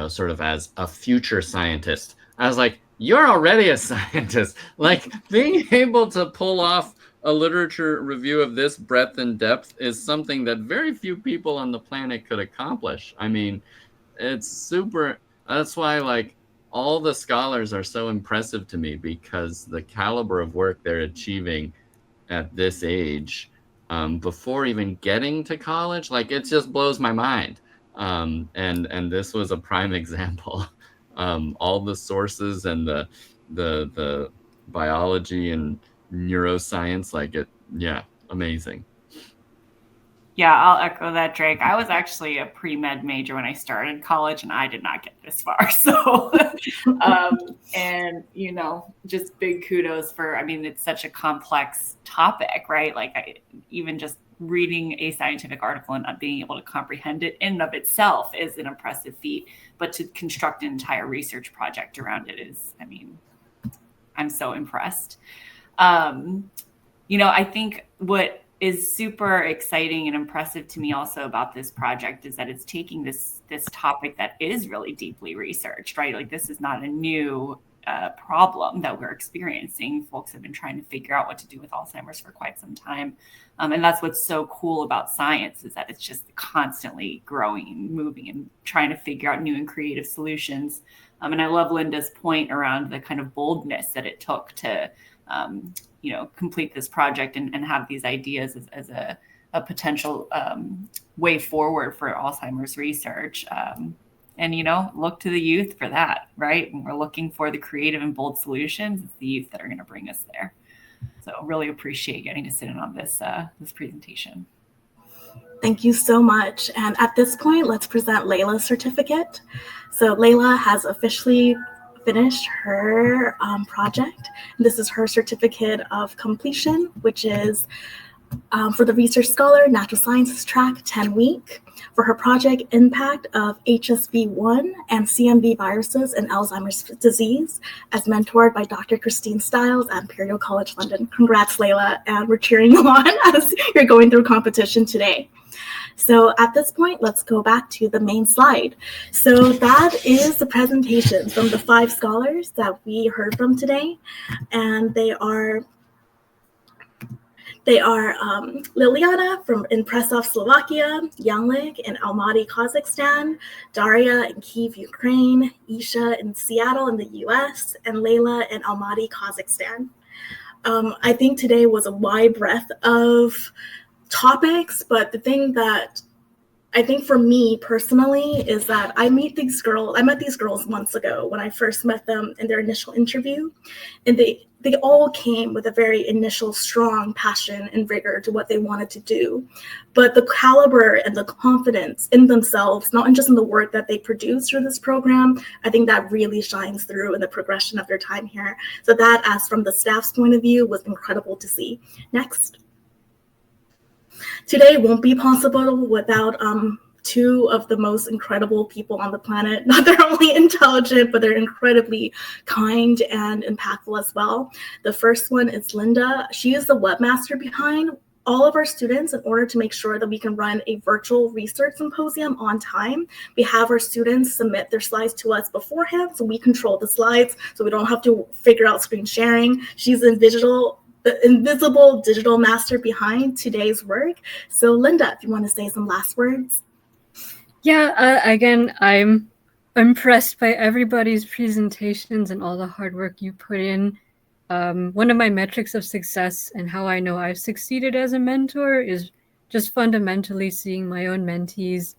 sort of as a future scientist. I was like, you're already a scientist. Like, being able to pull off a literature review of this breadth and depth is something that very few people on the planet could accomplish. I mean, it's super. That's why, like, all the scholars are so impressive to me, because the caliber of work they're achieving at this age, before even getting to college, like, it just blows my mind. And this was a prime example. All the sources and the biology and neuroscience, like, it, yeah, amazing. Yeah, I'll echo that, Drake. I was actually a pre-med major when I started college, and I did not get this far. So, and, just big kudos for, it's such a complex topic, right? Like, even just reading a scientific article and not being able to comprehend it in and of itself is an impressive feat. But to construct an entire research project around it is, I'm so impressed. I think what is super exciting and impressive to me also about this project is that it's taking this topic that is really deeply researched, right? Like, this is not a new problem that we're experiencing. Folks have been trying to figure out what to do with Alzheimer's for quite some time. And that's what's so cool about science, is that it's just constantly growing and moving and trying to figure out new and creative solutions. And I love Linda's point around the kind of boldness that it took to complete this project and have these ideas as a potential way forward for Alzheimer's research. And look to the youth for that, right? When we're looking for the creative and bold solutions, it's the youth that are going to bring us there. So really appreciate getting to sit in on this presentation. Thank you so much. And at this point, let's present Layla's certificate. So Layla has officially finished her project. This is her certificate of completion, which is for the research scholar, natural sciences track, 10-week, for her project impact of HSV1 and CMV viruses in Alzheimer's disease, as mentored by Dr. Christine Stiles at Imperial College London. Congrats, Layla, and we're cheering you on as you're going through competition today. So at this point, let's go back to the main slide. So that is the presentation from the 5 scholars that we heard from today. And they are Liliana in Presov, Slovakia, Yenglik in Almaty, Kazakstan, Dariia in Kyiv, Ukraine, Isha in Seattle in the US, and Layla in Almaty, Kazakhstan. I think today was a wide breadth of topics, but the thing that I think for me personally is that I met these girls months ago when I first met them in their initial interview, and they all came with a very initial strong passion and rigor to what they wanted to do. But the caliber and the confidence in themselves, not just in the work that they produce through this program, I think that really shines through in the progression of their time here. So that, as from the staff's point of view, was incredible to see. Next. Today won't be possible without two of the most incredible people on the planet. Not they're only intelligent, but they're incredibly kind and impactful as well. The first one is Linda. She is the webmaster behind all of our students. In order to make sure that we can run a virtual research symposium on time, we have our students submit their slides to us beforehand, so we control the slides, so we don't have to figure out screen sharing. She's the invisible digital master behind today's work. So Linda, if you want to say some last words. Yeah, again, I'm impressed by everybody's presentations and all the hard work you put in. One of my metrics of success and how I know I've succeeded as a mentor is just fundamentally seeing my own mentees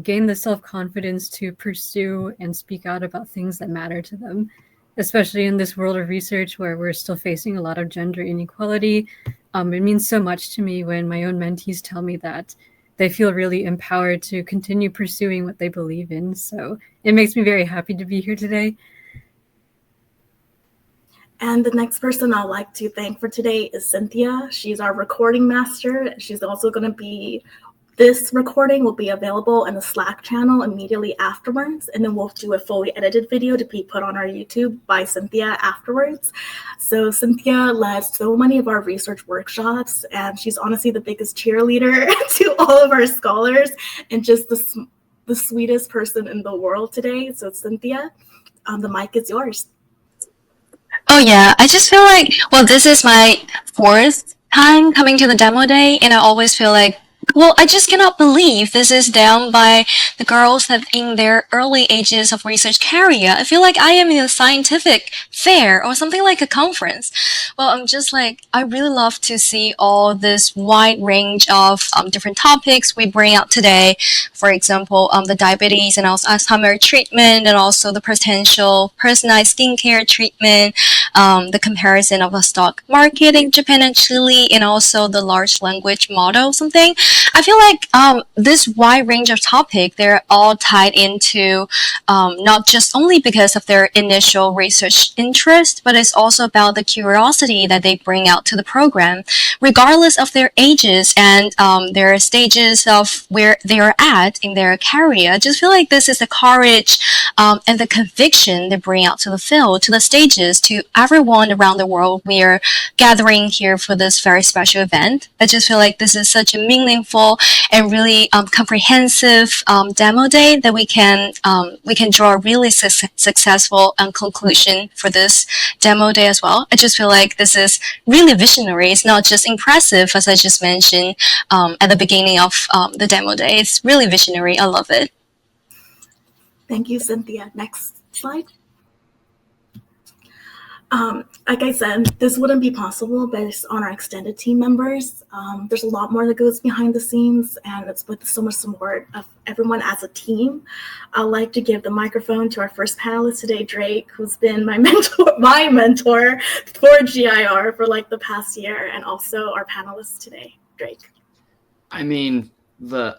gain the self-confidence to pursue and speak out about things that matter to them, especially in this world of research where we're still facing a lot of gender inequality. It means so much to me when my own mentees tell me that they feel really empowered to continue pursuing what they believe in. So it makes me very happy to be here today. And the next person I'd like to thank for today is Cynthia. She's our recording master. She's also going to be, this recording will be available in the Slack channel immediately afterwards, and then we'll do a fully edited video to be put on our YouTube by Cynthia afterwards. So Cynthia led so many of our research workshops, and she's honestly the biggest cheerleader to all of our scholars and just the sweetest person in the world today. So Cynthia, the mic is yours. Oh yeah, I just feel like, well, this is my 4th time coming to the demo day, and I always feel like, well, I just cannot believe this is done by the girls that in their early ages of research career. I feel like I am in a scientific fair or something like a conference. Well, I'm just like, I really love to see all this wide range of different topics we bring out today. For example, the diabetes and also Alzheimer's treatment, and also the potential personalized skincare treatment, the comparison of the stock market in Japan and Chile, and also the large language model something. I feel like this wide range of topic, they're all tied into not just only because of their initial research interest, but it's also about the curiosity that they bring out to the program, regardless of their ages and their stages of where they are at in their career. I just feel like this is the courage and the conviction they bring out to the field, to the stages, to everyone around the world. We are gathering here for this very special event. I just feel like this is such a meaningful and really comprehensive demo day that we can draw a really successful conclusion for this demo day as well. I just feel like this is really visionary. It's not just impressive, as I just mentioned at the beginning of the demo day. It's really visionary. I love it. Thank you, Cynthia. Next slide. Like I said, this wouldn't be possible based on our extended team members. There's a lot more that goes behind the scenes, and it's with so much support of everyone as a team. I'd like to give the microphone to our first panelist today, Drake, who's been my mentor for GIR for like the past year, and also our panelist today, Drake. I mean,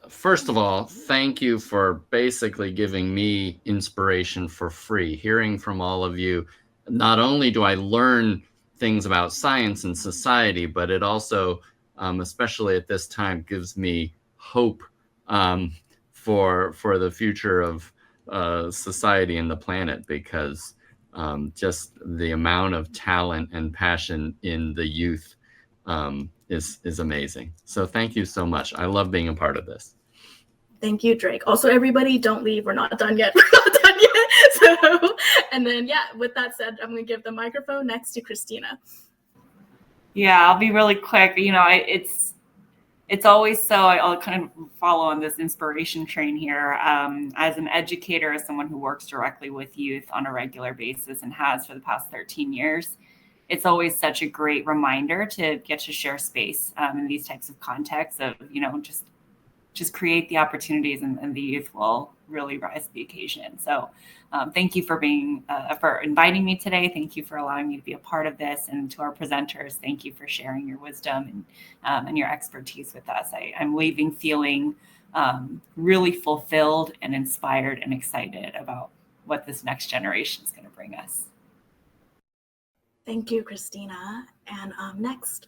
first of all, thank you for basically giving me inspiration for free. Hearing from all of you, not only do I learn things about science and society, but it also, especially at this time, gives me hope for the future of society and the planet, because just the amount of talent and passion in the youth is amazing. So thank you so much. I love being a part of this. Thank you, Drake. Also, everybody, don't leave. We're not done yet. We're not done yet. So, and then, yeah, with that said, I'm going to give the microphone next to Christina. Yeah, I'll be really quick. You know, it's always so, I'll kind of follow on this inspiration train here. As an educator, as someone who works directly with youth on a regular basis and has for the past 13 years, it's always such a great reminder to get to share space in these types of contexts of, you know, just create the opportunities, and the youth will really rise to the occasion. So thank you for for inviting me today. Thank you for allowing me to be a part of this. And to our presenters, thank you for sharing your wisdom and your expertise with us. I'm leaving feeling really fulfilled and inspired and excited about what this next generation is going to bring us. Thank you, Christina. And next.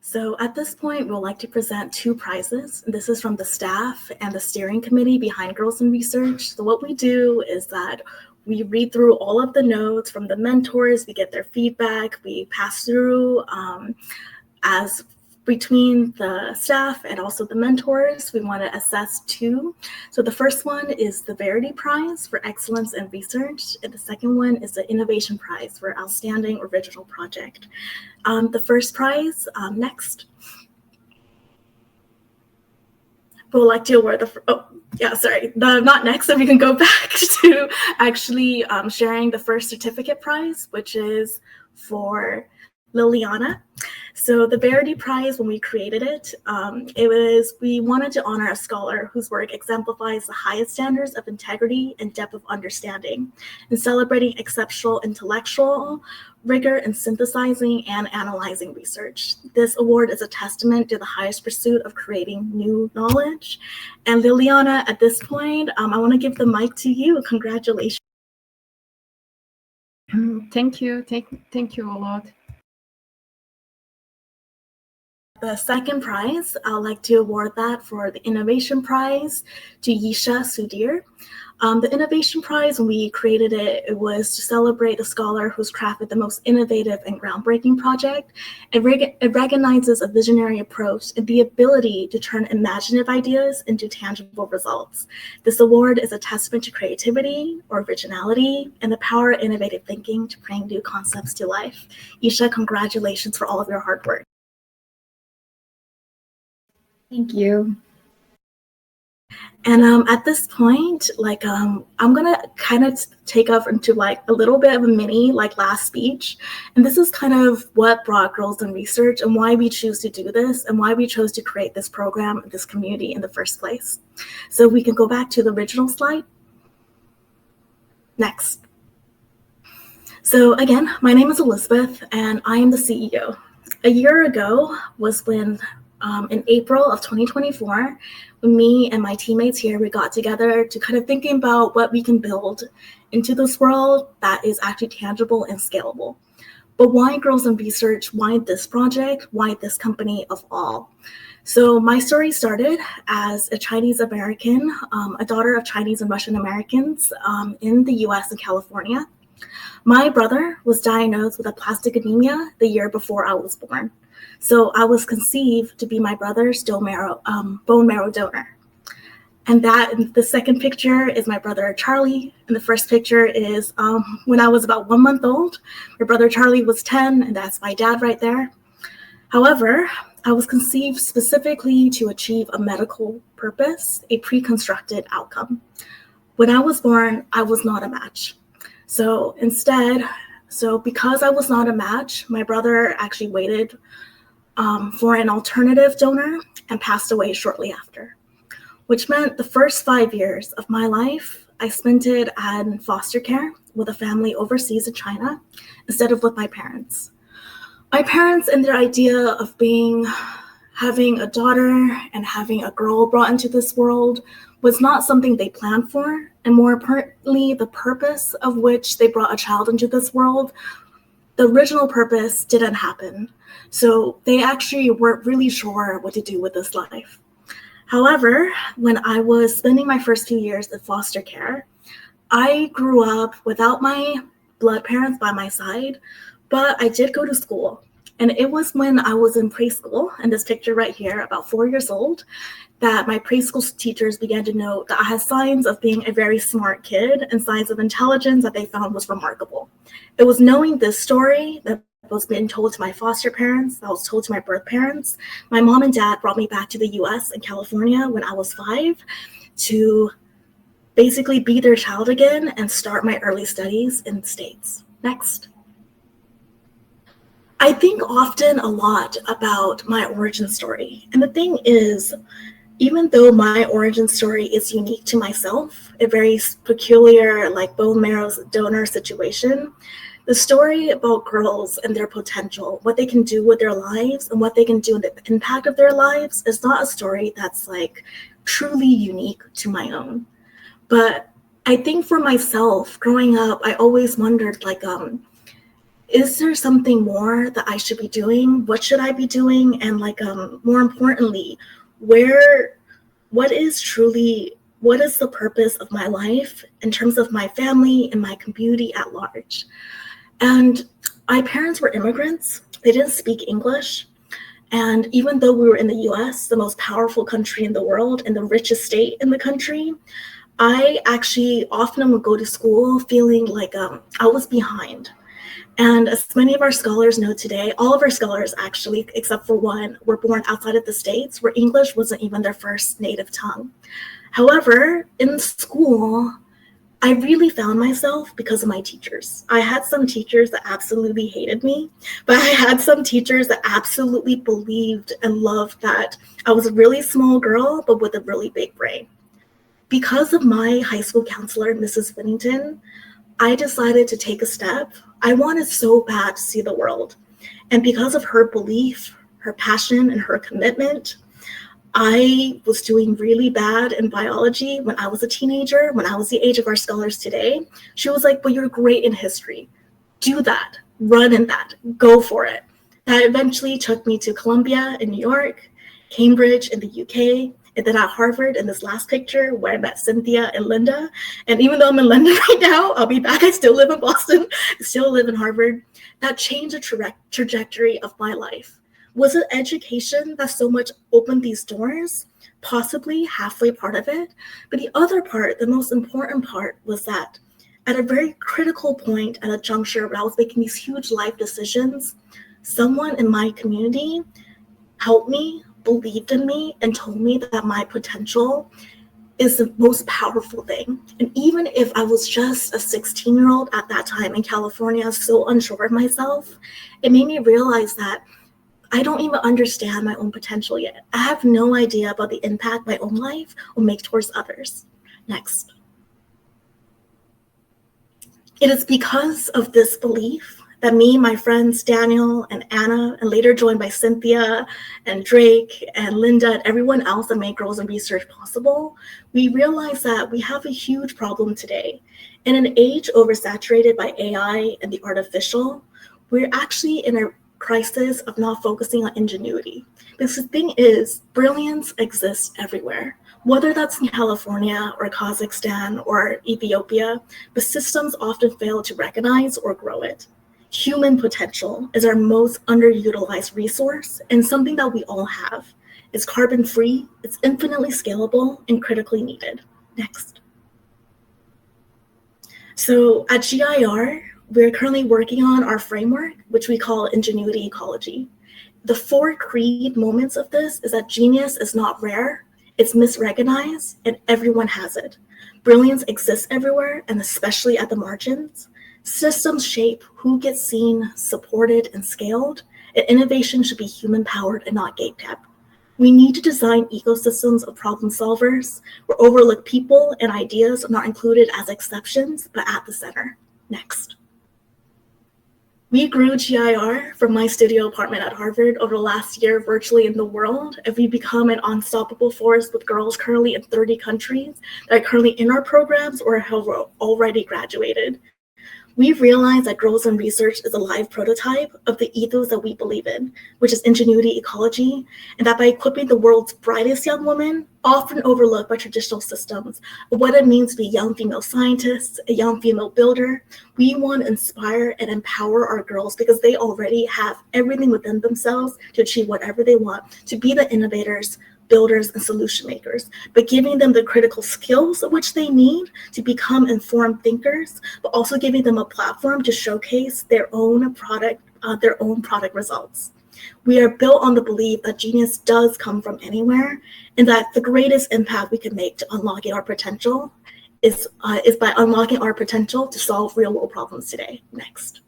So at this point, we'd like to present 2 prizes. This is from the staff and the steering committee behind Girls in Research. So what we do is that we read through all of the notes from the mentors, we get their feedback, we pass through as between the staff and also the mentors. We want to assess 2. So the first one is the Verity Prize for Excellence in Research, and the second one is the Innovation Prize for Outstanding Original Project. The first prize, next. We'd like to award not next, so we can go back to actually sharing the first certificate prize, which is for Liliana. So the Verity Prize, when we created it, we wanted to honor a scholar whose work exemplifies the highest standards of integrity and depth of understanding, and celebrating exceptional intellectual rigor in synthesizing and analyzing research. This award is a testament to the highest pursuit of creating new knowledge. And Liliana, at this point, I want to give the mic to you. Congratulations. Thank you. Thank you a lot. The second prize, I'd like to award that for the Innovation Prize to Yisha Sudhir. The Innovation Prize, when we created it, it was to celebrate a scholar who's crafted the most innovative and groundbreaking project. It recognizes a visionary approach and the ability to turn imaginative ideas into tangible results. This award is a testament to creativity, originality, and the power of innovative thinking to bring new concepts to life. Yisha, congratulations for all of your hard work. Thank you. And at this point, I'm gonna kind of take off into a little bit of a mini last speech. And this is kind of what brought Girls in Research and why we choose to do this and why we chose to create this program, this community in the first place. So we can go back to the original slide. Next. So again, my name is Elizabeth and I am the CEO. A year ago was when in April of 2024, when me and my teammates here, we got together to kind of thinking about what we can build into this world that is actually tangible and scalable. But why Girls in Research? Why this project? Why this company of all? So my story started as a Chinese American, a daughter of Chinese and Russian Americans in the US and California. My brother was diagnosed with aplastic anemia the year before I was born. So I was conceived to be my brother's bone marrow donor. And the second picture is my brother Charlie. And the first picture is when I was about 1 month old. My brother Charlie was 10, and that's my dad right there. However, I was conceived specifically to achieve a medical purpose, a pre-constructed outcome. When I was born, I was not a match. So because I was not a match, my brother actually waited for an alternative donor and passed away shortly after, which meant the first 5 years of my life, I spent it in foster care with a family overseas in China instead of with my parents. My parents and their idea of having a daughter and having a girl brought into this world was not something they planned for, and more importantly, the purpose of which they brought a child into this world, the original purpose didn't happen. So they actually weren't really sure what to do with this life. However, when I was spending my first few years in foster care, I grew up without my blood parents by my side, but I did go to school. And it was when I was in preschool, in this picture right here, about 4 years old, that my preschool teachers began to note that I had signs of being a very smart kid and signs of intelligence that they found was remarkable. It was knowing this story that was being told to my foster parents, that was told to my birth parents. My mom and dad brought me back to the US and California when I was 5 to basically be their child again and start my early studies in the States. Next. I think often a lot about my origin story. And the thing is, even though my origin story is unique to myself, a very peculiar bone marrow donor situation, the story about girls and their potential, what they can do with their lives and what they can do and the impact of their lives is not a story that's truly unique to my own. But I think for myself, growing up, I always wondered is there something more that I should be doing? What should I be doing? And more importantly, what is the purpose of my life in terms of my family and my community at large? And my parents were immigrants. They didn't speak English. And even though we were in the US, the most powerful country in the world and the richest state in the country, I actually often would go to school feeling like I was behind. And as many of our scholars know today, all of our scholars actually, except for one, were born outside of the States where English wasn't even their first native tongue. However, in school, I really found myself because of my teachers. I had some teachers that absolutely hated me, but I had some teachers that absolutely believed and loved that I was a really small girl, but with a really big brain. Because of my high school counselor, Mrs. Whittington, I decided to take a step. I wanted so bad to see the world. And because of her belief, her passion, and her commitment, I was doing really bad in biology when I was a teenager, when I was the age of our scholars today. She was like, but you're great in history. Do that, run in that, go for it. That eventually took me to Columbia in New York, Cambridge in the UK, and then at Harvard in this last picture where I met Cynthia and Linda. And even though I'm in London right now, I'll be back. I still live in Boston, I still live in Harvard. That changed the trajectory of my life. Was it education that so much opened these doors? Possibly halfway part of it. But the other part, the most important part, was that at a very critical point at a juncture where I was making these huge life decisions, someone in my community helped me, believed in me, and told me that my potential is the most powerful thing. And even if I was just a 16-year-old at that time in California, so unsure of myself, it made me realize that I don't even understand my own potential yet. I have no idea about the impact my own life will make towards others. Next. It is because of this belief that me, my friends, Daniel and Anna, and later joined by Cynthia and Drake and Linda and everyone else that made Girls in Research possible, we realized that we have a huge problem today. In an age oversaturated by AI and the artificial, we're actually in a crisis of not focusing on ingenuity. Because the thing is, brilliance exists everywhere. Whether that's in California or Kazakstan or Ethiopia, the systems often fail to recognize or grow it. Human potential is our most underutilized resource and something that we all have. It's carbon-free, it's infinitely scalable, and critically needed. Next. So at GIR, we're currently working on our framework, which we call ingenuity ecology. The 4 creed moments of this is that genius is not rare, it's misrecognized, and everyone has it. Brilliance exists everywhere, and especially at the margins. Systems shape who gets seen, supported, and scaled, and innovation should be human-powered and not gate-kept. We need to design ecosystems of problem solvers where overlooked people and ideas are not included as exceptions, but at the center. Next. We grew GIR from my studio apartment at Harvard over the last year virtually in the world, and we've become an unstoppable force with girls currently in 30 countries that are currently in our programs or have already graduated. We've realized that Girls in Research is a live prototype of the ethos that we believe in, which is ingenuity ecology, and that by equipping the world's brightest young women, often overlooked by traditional systems, of what it means to be young female scientists, a young female builder, we want to inspire and empower our girls because they already have everything within themselves to achieve whatever they want, to be the innovators, builders, and solution makers, but giving them the critical skills which they need to become informed thinkers, but also giving them a platform to showcase their own product results. We are built on the belief that genius does come from anywhere, and that the greatest impact we can make to unlocking our potential is by unlocking our potential to solve real-world problems today. Next.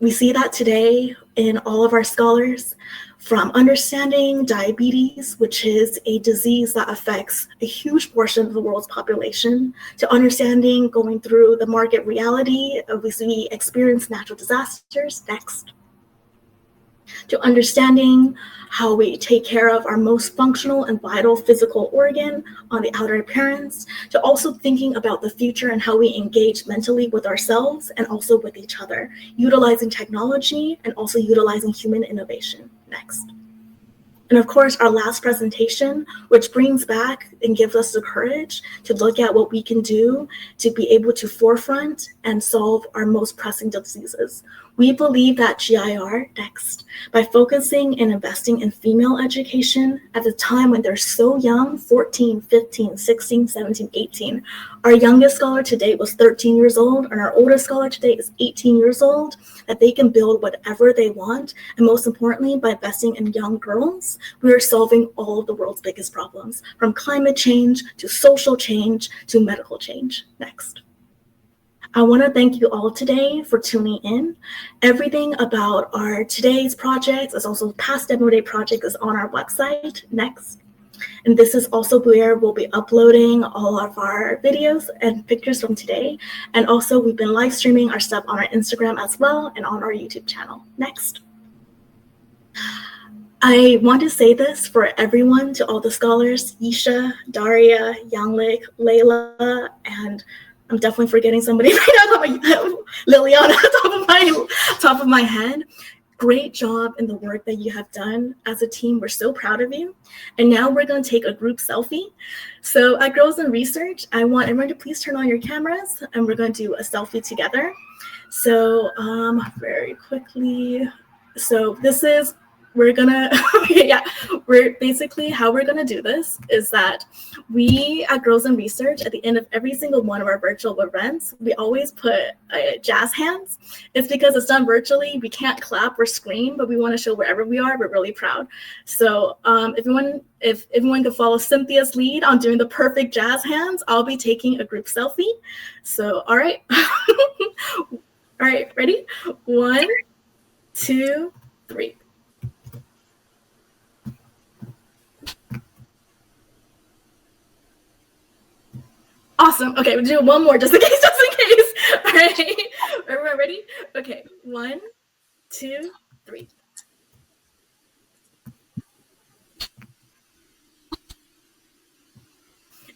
We see that today in all of our scholars, from understanding diabetes, which is a disease that affects a huge portion of the world's population, to understanding going through the market reality of as we experience natural disasters. Next. to understanding how we take care of our most functional and vital physical organ on the outer appearance, to also thinking about the future and how we engage mentally with ourselves and also with each other, utilizing technology and also utilizing human innovation. Next. And of course, our last presentation, which brings back and gives us the courage to look at what we can do to be able to forefront and solve our most pressing diseases. We believe that GIR, next, by focusing and investing in female education at the time when they're so young, 14, 15, 16, 17, 18. Our youngest scholar to date was 13 years old, and our oldest scholar to date is 18 years old, that they can build whatever they want. And most importantly, by investing in young girls, we are solving all of the world's biggest problems, from climate change to social change to medical change. Next. I want to thank you all today for tuning in. Everything about our today's projects, as also past demo day project, is on our website. Next. And this is also where we'll be uploading all of our videos and pictures from today. And also we've been live streaming our stuff on our Instagram as well and on our YouTube channel. Next. I want to say this for everyone, to all the scholars, Isha, Dariia, Yenglik, Layla, and I'm definitely forgetting somebody right now, Liliana, top of my head. Great job in the work that you have done as a team. We're so proud of you. And now we're going to take a group selfie. So at Girls in Research, I want everyone to please turn on your cameras, and we're going to do a selfie together. So very quickly. So this is, we're gonna, we're basically, how we're gonna do this is that we at Girls in Research, at the end of every single one of our virtual events, we always put jazz hands. It's because it's done virtually, we can't clap or scream, but we wanna show wherever we are, we're really proud. So if everyone could follow Cynthia's lead on doing the perfect jazz hands, I'll be taking a group selfie. So, all right. All right, ready? 1, 2, 3. Awesome. Okay, we'll do one more just in case. All right. Everyone ready? Okay. 1, 2, 3.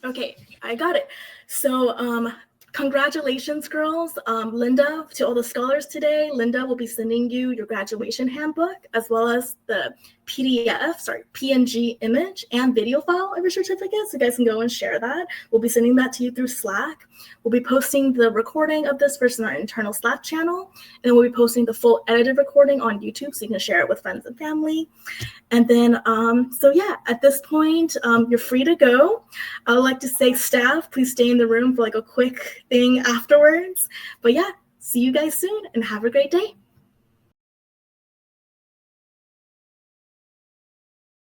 Okay, I got it. So congratulations, girls. Linda, to all the scholars today, Linda will be sending you your graduation handbook as well as the PNG image and video file of your certificate, so you guys can go and share that. We'll be sending that to you through Slack. We'll be posting the recording of this first in our internal Slack channel, and then we'll be posting the full edited recording on YouTube, so you can share it with friends and family. And then, so yeah, at this point, you're free to go. I would like to say, staff, please stay in the room for like a quick thing afterwards. But yeah, see you guys soon and have a great day.